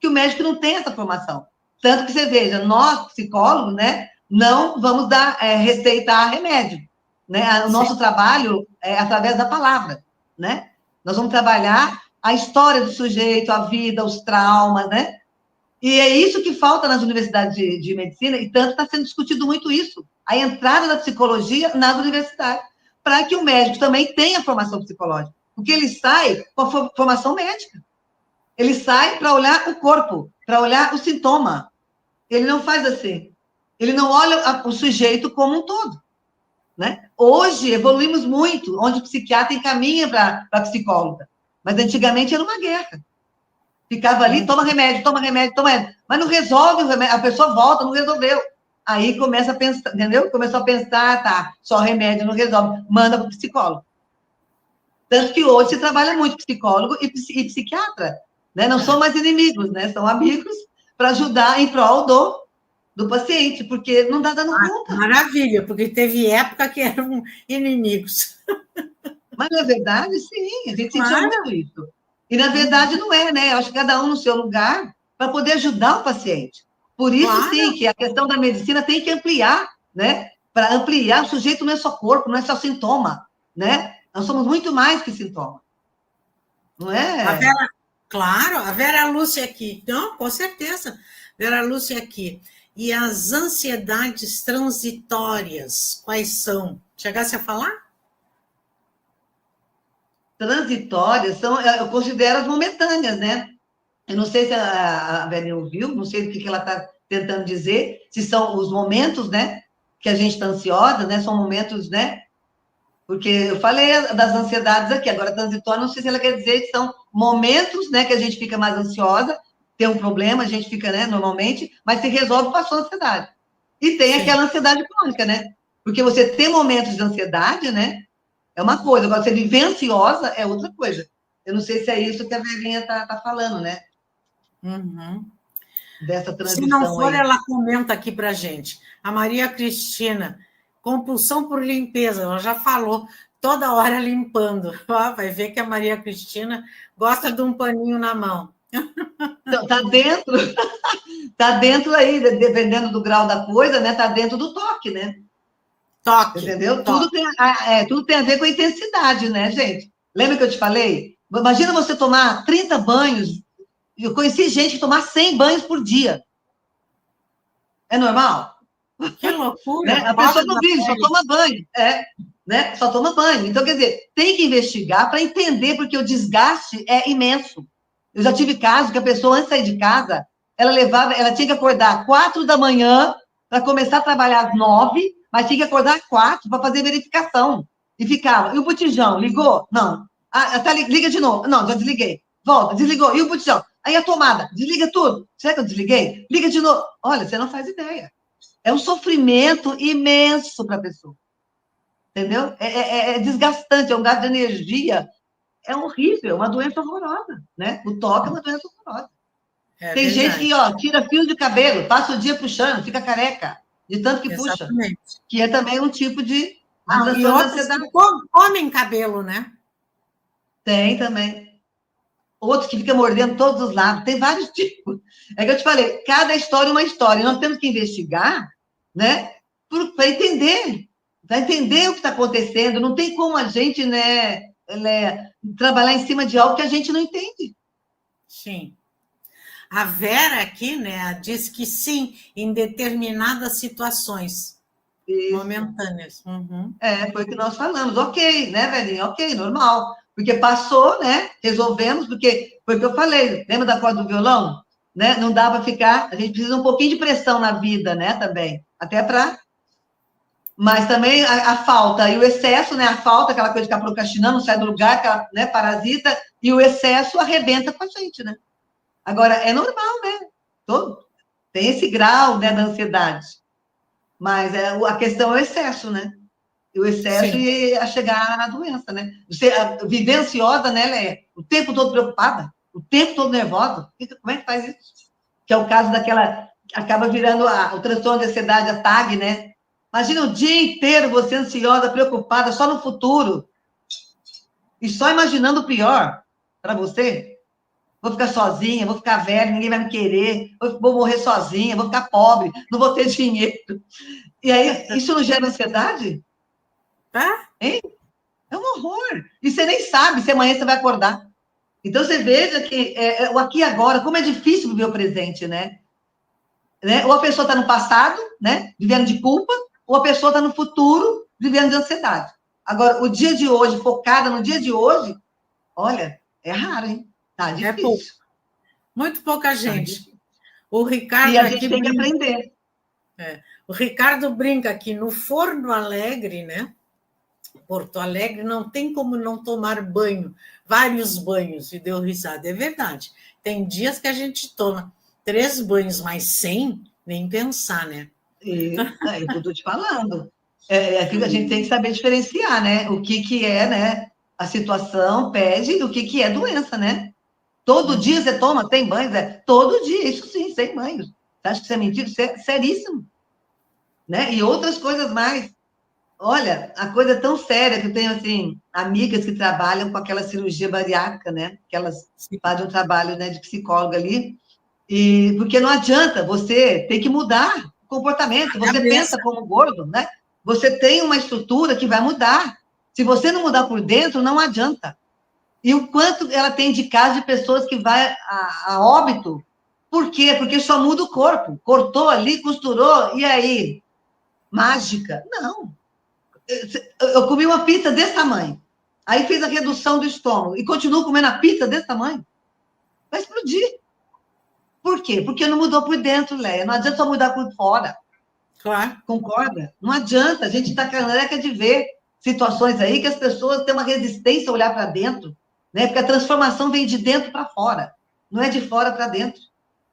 que o médico não tem essa formação. Tanto que você veja, nós, psicólogos, né, não vamos receitar remédio. Né? O nosso trabalho é através da palavra. Né? Nós vamos trabalhar a história do sujeito, a vida, os traumas, né? E é isso que falta nas universidades de medicina, e tanto está sendo discutido muito isso, a entrada da psicologia nas universidades, para que o médico também tenha formação psicológica, porque ele sai com a formação médica. Ele sai para olhar o corpo, para olhar o sintoma. Ele não faz assim. Ele não olha o sujeito como um todo. Né? Hoje, evoluímos muito, onde o psiquiatra encaminha para a psicóloga. Mas antigamente era uma guerra. Ficava ali, toma remédio, toma remédio, toma remédio. Mas não resolve o remédio. A pessoa volta, não resolveu. Aí começa a pensar, entendeu? Começou a pensar, tá, só remédio não resolve. Manda para o psicólogo. Tanto que hoje se trabalha muito psicólogo e psiquiatra. Né? Não são mais inimigos, né? São amigos para ajudar em prol do paciente, porque não está dando conta. Maravilha, porque teve época que eram inimigos. Mas, na verdade, sim, a gente sentiu Claro. muito isso. E, na verdade, não é, né? Eu acho que cada um no seu lugar para poder ajudar o paciente. Por isso, Claro. sim, que a questão da medicina tem que ampliar, né? Para ampliar, o sujeito não é só corpo, não é só sintoma, né? Nós somos muito mais que sintoma. Não é? Claro, a Vera Lúcia aqui. Não, com certeza. Vera Lúcia aqui. E as ansiedades transitórias, quais são? Chegasse a falar? Transitórias são, eu considero as momentâneas, né? Eu não sei se a Belen ouviu, não sei o que ela está tentando dizer, se são os momentos, né, que a gente está ansiosa, né, são momentos, né, porque eu falei das ansiedades aqui, agora transitória, não sei se ela quer dizer que são momentos, né, que a gente fica mais ansiosa, tem um problema, a gente fica, né, normalmente, mas se resolve, passou a ansiedade. E tem aquela ansiedade crônica, né, porque você tem momentos de ansiedade, né, é uma coisa, agora você viver ansiosa é outra coisa. Eu não sei se é isso que a velhinha tá falando, né? Uhum. Dessa Se não transição for, aí. ela comenta aqui para gente. A Maria Cristina, compulsão por limpeza, ela já falou, toda hora limpando. Vai ver que a Maria Cristina gosta de um paninho na mão. Então, tá dentro aí, dependendo do grau da coisa, né? Tá dentro do toque, né? Toque, Entendeu? toque. Tudo tem a ver com a intensidade, né, gente? Lembra que eu te falei? Imagina você tomar 30 banhos. Eu conheci gente que tomar 100 banhos por dia. É normal? Que Né? loucura, A pessoa pobre não da vive, só pele. toma banho. Né? Só toma banho. Então, quer dizer, tem que investigar para entender, porque o desgaste é imenso. Eu já tive casos que a pessoa, antes de sair de casa, ela tinha que acordar 4 da manhã para começar a trabalhar às 9, mas tinha que acordar às 4 para fazer verificação. E ficava, e o botijão, ligou? Não. Ah, tá, liga de novo. Não, já desliguei. Volta, desligou. E o botijão? Aí a tomada, desliga tudo. Será que eu desliguei? Liga de novo. Olha, você não faz ideia. É um sofrimento imenso para a pessoa. Entendeu? É desgastante, é um gasto de energia. É horrível, é uma doença horrorosa, né? O toque é uma doença horrorosa. Tem gente que, tira fio de cabelo, passa o dia puxando, fica careca, de tanto que puxa. Exatamente. Que é também um tipo de E transtorno de outros ansiedade. que comem cabelo, né? Tem também. Outros que ficam mordendo todos os lados. Tem vários tipos. É que eu te falei, cada história é uma história. E nós temos que investigar, né? Para entender. Para entender o que está acontecendo. Não tem como a gente, né, trabalhar em cima de algo que a gente não entende. Sim. A Vera aqui, né, diz que sim, em determinadas situações momentâneas. Uhum. Foi o que nós falamos. Ok, né, velhinho? Ok, normal. Porque passou, né? Resolvemos, porque foi o que eu falei. Lembra da corda do violão? Né? Não dá para ficar. A gente precisa um pouquinho de pressão na vida, né? Também. Até para. Mas também a falta e o excesso, né? A falta, aquela coisa de ficar procrastinando, não sai do lugar, aquela, né? Parasita, e o excesso arrebenta com a gente, né? Agora, é normal, né? Tem esse grau, né, da ansiedade. Mas a questão é o excesso, né? O excesso Sim. e a chegar na doença, né? Você viver ansiosa, né, Leia? O tempo todo preocupada, o tempo todo nervosa. Como é que faz isso? Que é o caso daquela... Acaba virando o transtorno de ansiedade, a TAG, né? Imagina o dia inteiro você ansiosa, preocupada, só no futuro. E só imaginando o pior para você. Vou ficar sozinha, vou ficar velha, ninguém vai me querer, vou morrer sozinha, vou ficar pobre, não vou ter dinheiro. E aí, isso não gera ansiedade? Tá? Hein? É um horror. E você nem sabe se amanhã você vai acordar. Então, você veja que o aqui e agora, como é difícil viver o presente, né? Ou a pessoa está no passado, né? Vivendo de culpa, ou a pessoa está no futuro, vivendo de ansiedade. Agora, o dia de hoje, focada no dia de hoje, olha, é raro, hein? Tá É pouco. difícil. Muito pouca gente. Difícil. O E Ricardo a aqui gente tem que brinca. aprender. O Ricardo brinca que no Forno Alegre, né? Porto Alegre, não tem como não tomar banho, vários banhos, e deu risada. É verdade. Tem dias que a gente toma 3 banhos, mas 100, nem pensar, né? É o que eu estou te falando. Aquilo a gente tem que saber diferenciar, né? O que é, né? A situação pede e o que é doença, né? Todo dia você toma, tem banho, todo dia, isso sim, sem banho. Você acha que isso é mentira? Isso é seríssimo. Né? E outras coisas mais. Olha, a coisa é tão séria que eu tenho, assim, amigas que trabalham com aquela cirurgia bariátrica, né? Que elas fazem um trabalho, né, de psicóloga ali. E porque não adianta, você tem que mudar o comportamento. Você pensa como gordo, né? Você tem uma estrutura que vai mudar. Se você não mudar por dentro, não adianta. E o quanto ela tem de casos de pessoas que vai a óbito. Por quê? Porque só muda o corpo. Cortou ali, costurou, e aí? Mágica? Não. Eu comi uma pizza desse tamanho. Aí fiz a redução do estômago e continuo comendo a pizza desse tamanho. Vai explodir. Por quê? Porque não mudou por dentro, Léia. Não adianta só mudar por fora. Claro. Concorda? Não adianta. A gente está careca de ver situações aí que as pessoas têm uma resistência a olhar para dentro, né? Porque a transformação vem de dentro para fora, não é de fora para dentro,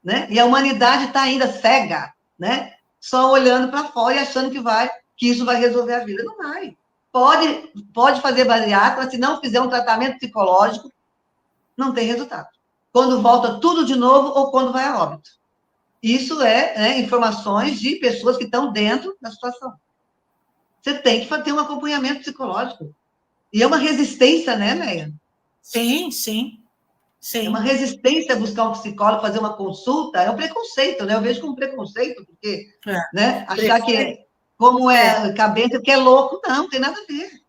né? E a humanidade está ainda cega, né? Só olhando para fora e achando que isso vai resolver a vida. Não vai. Pode fazer bariátrica, mas se não fizer um tratamento psicológico, não tem resultado. Quando volta tudo de novo ou quando vai a óbito. Isso né, informações de pessoas que estão dentro da situação. Você tem que ter um acompanhamento psicológico. E é uma resistência, né, Leia? Sim, sim. Sim. É uma resistência a buscar um psicólogo, fazer uma consulta, é um preconceito, né? Eu vejo como preconceito, porque né, achar que, como é cabeça, que é louco, não tem nada a ver.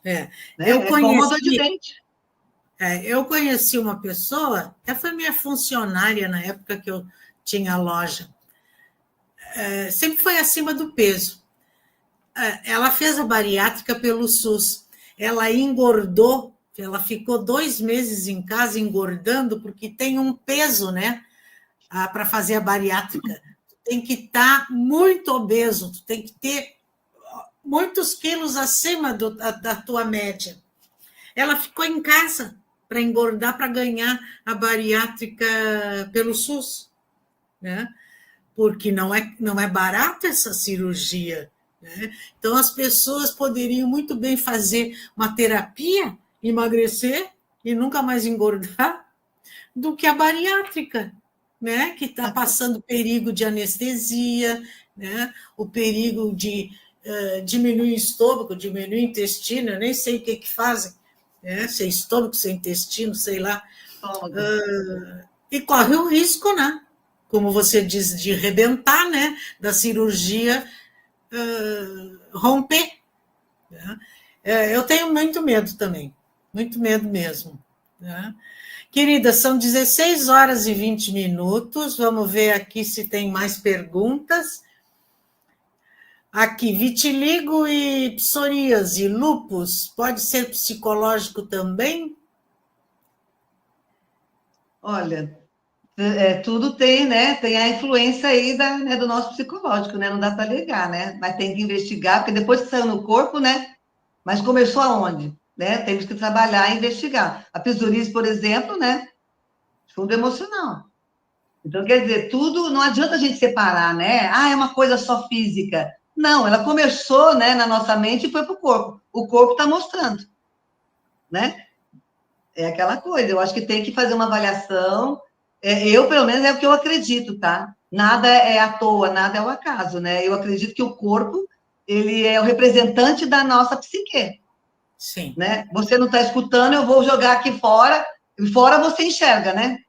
Né? Eu como uma dor de dente. Eu conheci uma pessoa, até foi minha funcionária na época que eu tinha loja, sempre foi acima do peso. Ela fez a bariátrica pelo SUS, ela engordou, ela ficou 2 meses em casa engordando, porque tem um peso, né, para fazer a bariátrica. tem que estar muito obeso, tu tem que ter muitos quilos acima da tua média. Ela ficou em casa para engordar, para ganhar a bariátrica pelo SUS, né? Porque não é barato essa cirurgia, né? Então, as pessoas poderiam muito bem fazer uma terapia, emagrecer e nunca mais engordar, do que a bariátrica, né? Que está passando perigo de anestesia, né? O perigo de diminuir o estômago, diminuir o intestino, eu nem sei o que fazem, né? Se é estômago, se é intestino, sei lá. E corre o risco, né? Como você diz, de rebentar, né? Da cirurgia romper. Né? Eu tenho muito medo também, muito medo mesmo. Né? Querida, são 16 horas e 20 minutos. Vamos ver aqui se tem mais perguntas. Aqui, vitiligo e psoríase, lúpus, pode ser psicológico também? Olha, tudo tem, né? Tem a influência aí né, do nosso psicológico, né? Não dá para ligar, né? Mas tem que investigar, porque depois que saiu no corpo, né? Mas começou aonde? Né? Temos que trabalhar e investigar. A psoríase, por exemplo, né? Fundo emocional. Então, quer dizer, tudo, não adianta a gente separar, né? Ah, é uma coisa só física. Não, ela começou, né, na nossa mente e foi para o corpo. O corpo está mostrando, né? É aquela coisa, eu acho que tem que fazer uma avaliação. Eu, pelo menos, é o que eu acredito, tá? Nada é à toa, nada é ao acaso, né? Eu acredito que o corpo, ele é o representante da nossa psique. Sim. Né? Você não está escutando, eu vou jogar aqui fora, e fora você enxerga, né?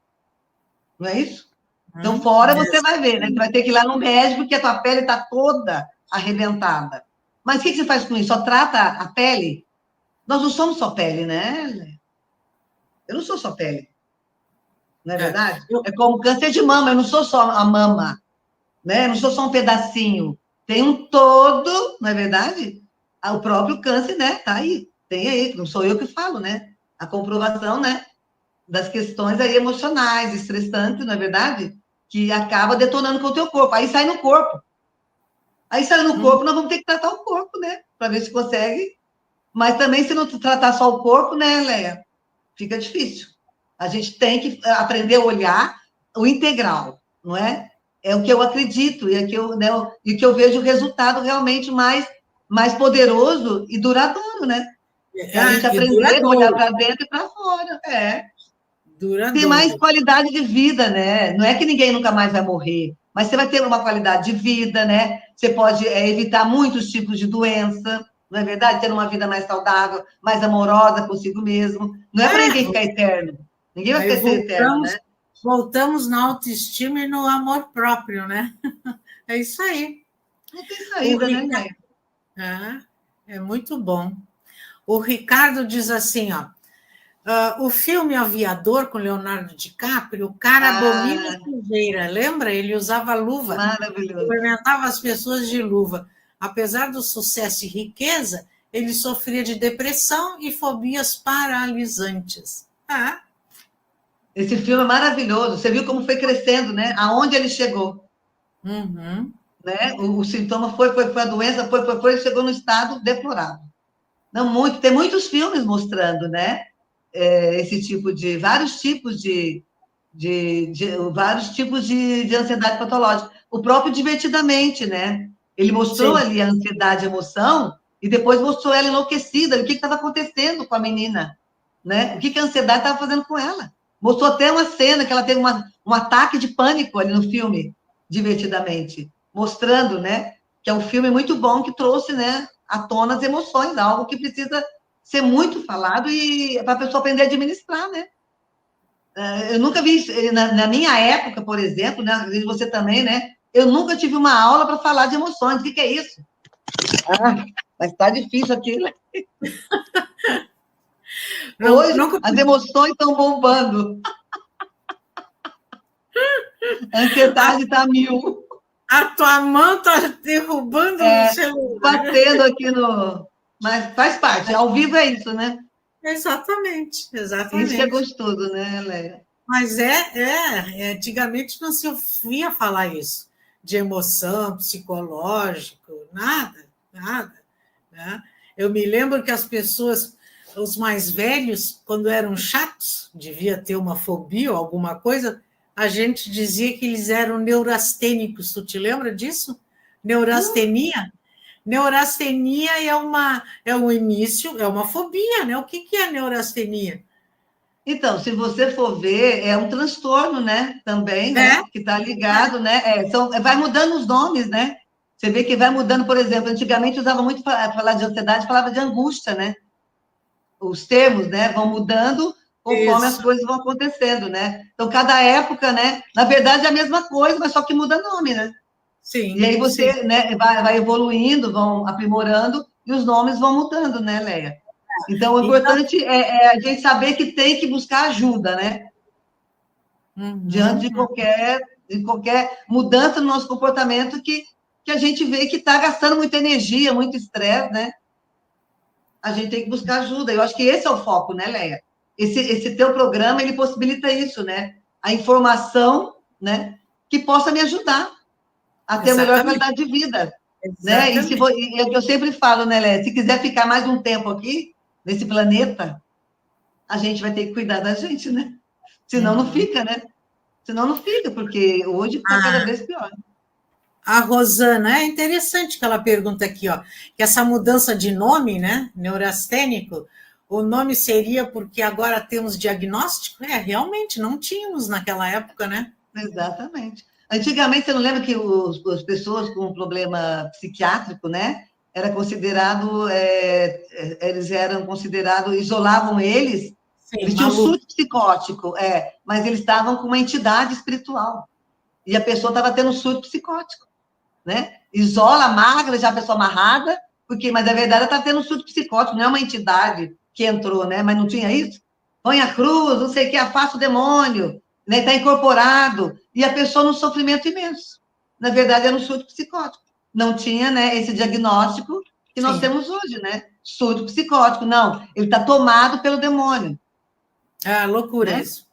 Não é isso? Então, fora você vai ver, né? Você vai ter que ir lá no médico, porque a tua pele está toda arrebentada. Mas o que você faz com isso? Só trata a pele? Nós não somos só pele, né? Eu não sou só pele. Não é verdade? É como câncer de mama, eu não sou só a mama, né? Eu não sou só um pedacinho. Tem um todo, não é verdade? O próprio câncer, né? Tá aí. Tem aí, não sou eu que falo, né? A comprovação, né? Das questões aí emocionais, estressantes, não é verdade? Que acaba detonando com o teu corpo. Aí sai no corpo. Aí sai no corpo, nós vamos ter que tratar o corpo, né? Para ver se consegue. Mas também, se não tratar só o corpo, né, Leia? Fica difícil. A gente tem que aprender a olhar o integral, não é? É o que eu acredito, e é que eu, né, e que eu vejo o resultado realmente mais poderoso e duradouro, né? É a gente aprender a olhar para dentro e para fora. Ter mais qualidade de vida, né? Não é que ninguém nunca mais vai morrer, mas você vai ter uma qualidade de vida, né? Você pode evitar muitos tipos de doença, não é verdade? Ter uma vida mais saudável, mais amorosa consigo mesmo. Não é para ninguém ficar eterno. Ninguém vai ficar eterno, né? Voltamos na autoestima e no amor próprio, né? É isso aí. Não tem saída, né? É muito bom. O Ricardo diz assim, ó, o filme Aviador, com Leonardo DiCaprio, o cara abomina a sujeira, lembra? Ele usava luva. Maravilhoso. Cumprimentava as pessoas de luva. Apesar do sucesso e riqueza, ele sofria de depressão e fobias paralisantes. Esse filme é maravilhoso. Você viu como foi crescendo, né? Aonde ele chegou. Uhum. Né? O sintoma foi a doença, foi, chegou no estado deplorável. Não, tem muitos filmes mostrando, né? Esse tipo de vários tipos vários tipos de ansiedade patológica. O próprio Divertidamente, né? Ele mostrou ali a ansiedade, a emoção, e depois mostrou ela enlouquecida, o que estava acontecendo com a menina, né? O que a ansiedade estava fazendo com ela. Mostrou até uma cena que ela teve um ataque de pânico ali no filme, Divertidamente, mostrando, né? Que é um filme muito bom que trouxe, né? À tona as emoções, algo que precisa ser muito falado e para a pessoa aprender a administrar, né? Eu nunca vi, na minha época, por exemplo, né? Você também, né? Eu nunca tive uma aula para falar de emoções. O que é isso? Mas está difícil aquilo. Hoje, as emoções estão bombando. A ansiedade está mil. A tua mão está derrubando o celular. Batendo aqui no... Mas faz parte, ao vivo é isso, né? Exatamente. Isso que é gostoso, né, Leia? Mas antigamente não se ouvia falar isso. de emoção, psicológico, nada, nada. Né? Eu me lembro que as pessoas, os mais velhos, quando eram chatos, devia ter uma fobia ou alguma coisa, a gente dizia que eles eram neurastênicos. Tu te lembra disso? Neurastenia? Neurastenia é um início, é uma fobia, né? O que é neurastenia? Então, se você for ver, é um transtorno, né? Também, É, né? Que está ligado, né? Vai mudando os nomes, né? Você vê que vai mudando, por exemplo, antigamente usava muito para falar de ansiedade, falava de angústia, né? Os termos, né? Vão mudando conforme as isso, coisas vão acontecendo, né? Então, cada época, né? Na verdade, é a mesma coisa, mas só que muda nome, né? E sim, aí sim. você, né, vai evoluindo, vão aprimorando e os nomes vão mudando, né, Leia? Então, o Então, importante é a gente saber que tem que buscar ajuda, né? Diante uhum, de qualquer mudança no nosso comportamento que a gente vê que está gastando muita energia, muito estresse, né? A gente tem que buscar ajuda. Eu acho que esse é o foco, né, Leia? Esse teu programa, ele possibilita isso, né? A informação, né? Que possa me ajudar a ter uma melhor exatamente, qualidade de vida, né? exatamente. E é o que eu sempre falo, né, Leia? Se quiser ficar mais um tempo aqui, nesse planeta, a gente vai ter que cuidar da gente, né? Senão não Uhum. fica, né? Senão não fica, porque hoje está cada A, vez pior. a Rosana, é interessante que ela pergunta aqui, ó, que essa mudança de nome, né, neurastênico, o nome seria porque agora temos diagnóstico? É, realmente, não tínhamos naquela época, né? Exatamente. Antigamente, você não lembra que as pessoas com problema psiquiátrico, né, era considerado, eles eram considerados, isolavam Sim, eles tinham maluco. surto psicótico, mas eles estavam com uma entidade espiritual. E a pessoa estava tendo um surto psicótico, né? Isola, magra, já a pessoa amarrada, mas na verdade ela está tendo um surto psicótico, não é uma entidade que entrou, né? Mas não tinha isso? Põe a cruz, não sei o que, afasta o demônio, né? Está incorporado, e a pessoa num sofrimento imenso. Na verdade, era um surto psicótico. Não tinha, né, esse diagnóstico que nós Sim. temos hoje, né? Surto psicótico, não. Ele está tomado pelo demônio, É loucura né? isso.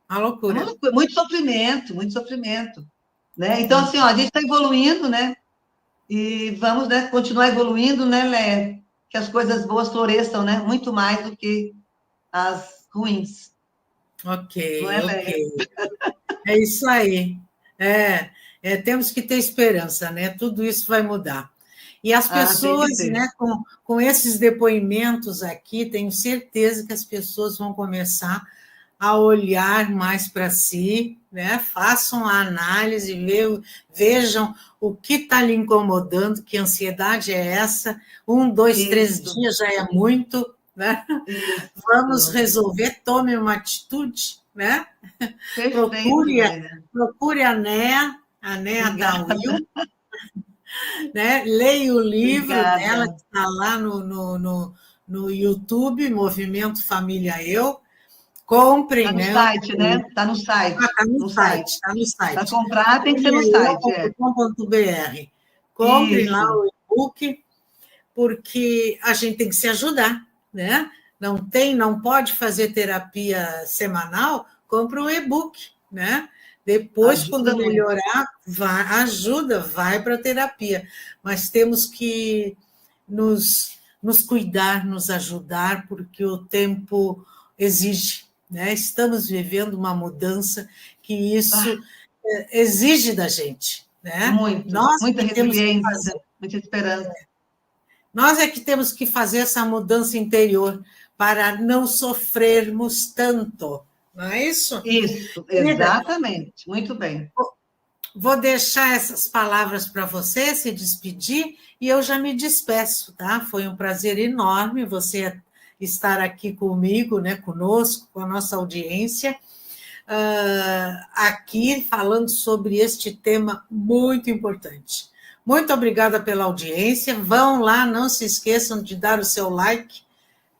Uma É uma loucura. loucura, muito sofrimento, né? Então, Hum. assim, ó, a gente está evoluindo, né? E vamos, né, continuar evoluindo, né, Lé? Que as coisas boas floresçam, né? Muito mais do que as ruins. Ok, Não é, ok. Léa? É isso aí. É, temos que ter esperança, né? Tudo isso vai mudar. E as Ah, tem que pessoas, ter. né, com esses depoimentos aqui, tenho certeza que as pessoas vão começar a olhar mais para si, né? Façam a análise, vejam o que está lhe incomodando, que ansiedade é essa. 1, 2, 3 Isso, dias já é muito, né? Vamos isso. resolver, tome uma atitude, né? Perfeito, Procure, Léa. procure a Néa Obrigada, Tawil, né? Leia o livro dela, obrigada. que está lá no YouTube, Movimento Família Eu. Está Comprem, no né? site, né? Está no site. Está no No site, site. está no Para site. comprar tem que ser no site, é. famíliaeu.com.br. Comprem lá Isso. o e-book, porque a gente tem que se ajudar, né? Não pode fazer terapia semanal, compra um e-book, né? Depois, Ajuda quando muito. melhorar, vai para a terapia. Mas temos que nos cuidar, nos ajudar, porque o tempo exige, né? Estamos vivendo uma mudança que Ah, isso exige da gente, né? muito. Nós Muita que temos que resiliência, fazer. muita esperança. Nós é que temos que fazer essa mudança interior para não sofrermos tanto, não é isso? Isso, Querida, exatamente. Muito bem. vou deixar essas palavras para você se despedir e eu já me despeço, tá? Foi um prazer enorme você estar aqui comigo, né, conosco, com a nossa audiência, aqui falando sobre este tema muito importante. Muito obrigada pela audiência. Vão lá, não se esqueçam de dar o seu like,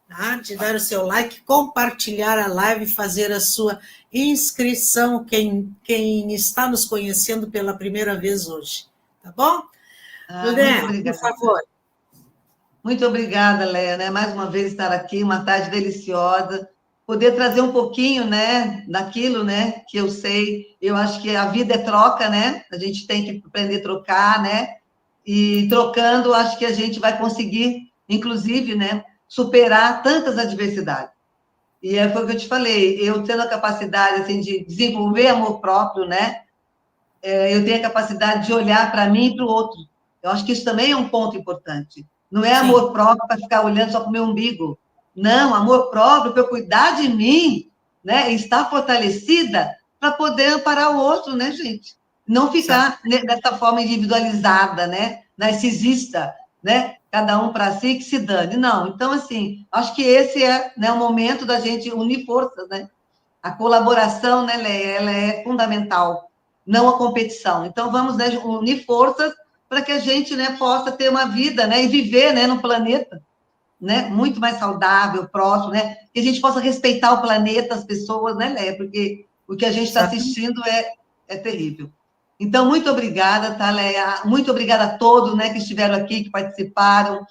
tá? De dar o seu like, compartilhar a live, fazer a sua inscrição, quem está nos conhecendo pela primeira vez hoje. Tá bom? Ah, muito Lorena, por obrigada. favor. Muito obrigada, Léa, né? Mais uma vez estar aqui, uma tarde deliciosa, poder trazer um pouquinho, né, daquilo, né, que eu sei. Eu acho que a vida é troca, né? A gente tem que aprender a trocar, né? E trocando, acho que a gente vai conseguir, inclusive, né, superar tantas adversidades. E foi o que eu te falei, eu tendo a capacidade, assim, de desenvolver amor próprio, né? Eu tenho a capacidade de olhar para mim e para o outro. Eu acho que isso também é um ponto importante. Não é Sim, amor próprio para ficar olhando só para o meu umbigo. Não, amor próprio para eu cuidar de mim, né? E estar fortalecida para poder amparar o outro, né, gente? Não ficar dessa forma individualizada, né? Narcisista, né? Cada um para si que se dane. Não. Então, assim, acho que esse é, né, o momento da gente unir forças, né? A colaboração, né, Leia, ela é fundamental, não a competição. Então, vamos, né, unir forças para que a gente, né, possa ter uma vida, né, e viver, né, num planeta, né, muito mais saudável, próximo, né, que a gente possa respeitar o planeta, as pessoas, né, Leia, porque o que a gente está exatamente. assistindo é terrível. Então, muito obrigada, tá, Leia? Muito obrigada a todos, né, que estiveram aqui, que participaram.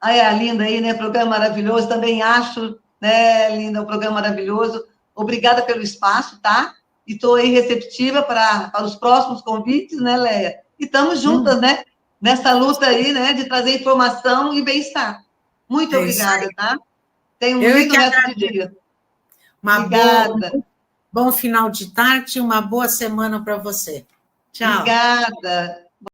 Ai, a Linda aí, né, programa maravilhoso, também acho, né, Linda, um programa maravilhoso. Obrigada pelo espaço, tá? E estou aí receptiva para os próximos convites, né, Leia? E estamos juntas, né? Nessa luta aí, né, de trazer informação e bem-estar. Muito É isso obrigada, aí. tá? Tenha um Eu é lindo que resto de agradeço. dia. Um Obrigada. bom final de tarde e uma boa semana para você. Tchau. Obrigada.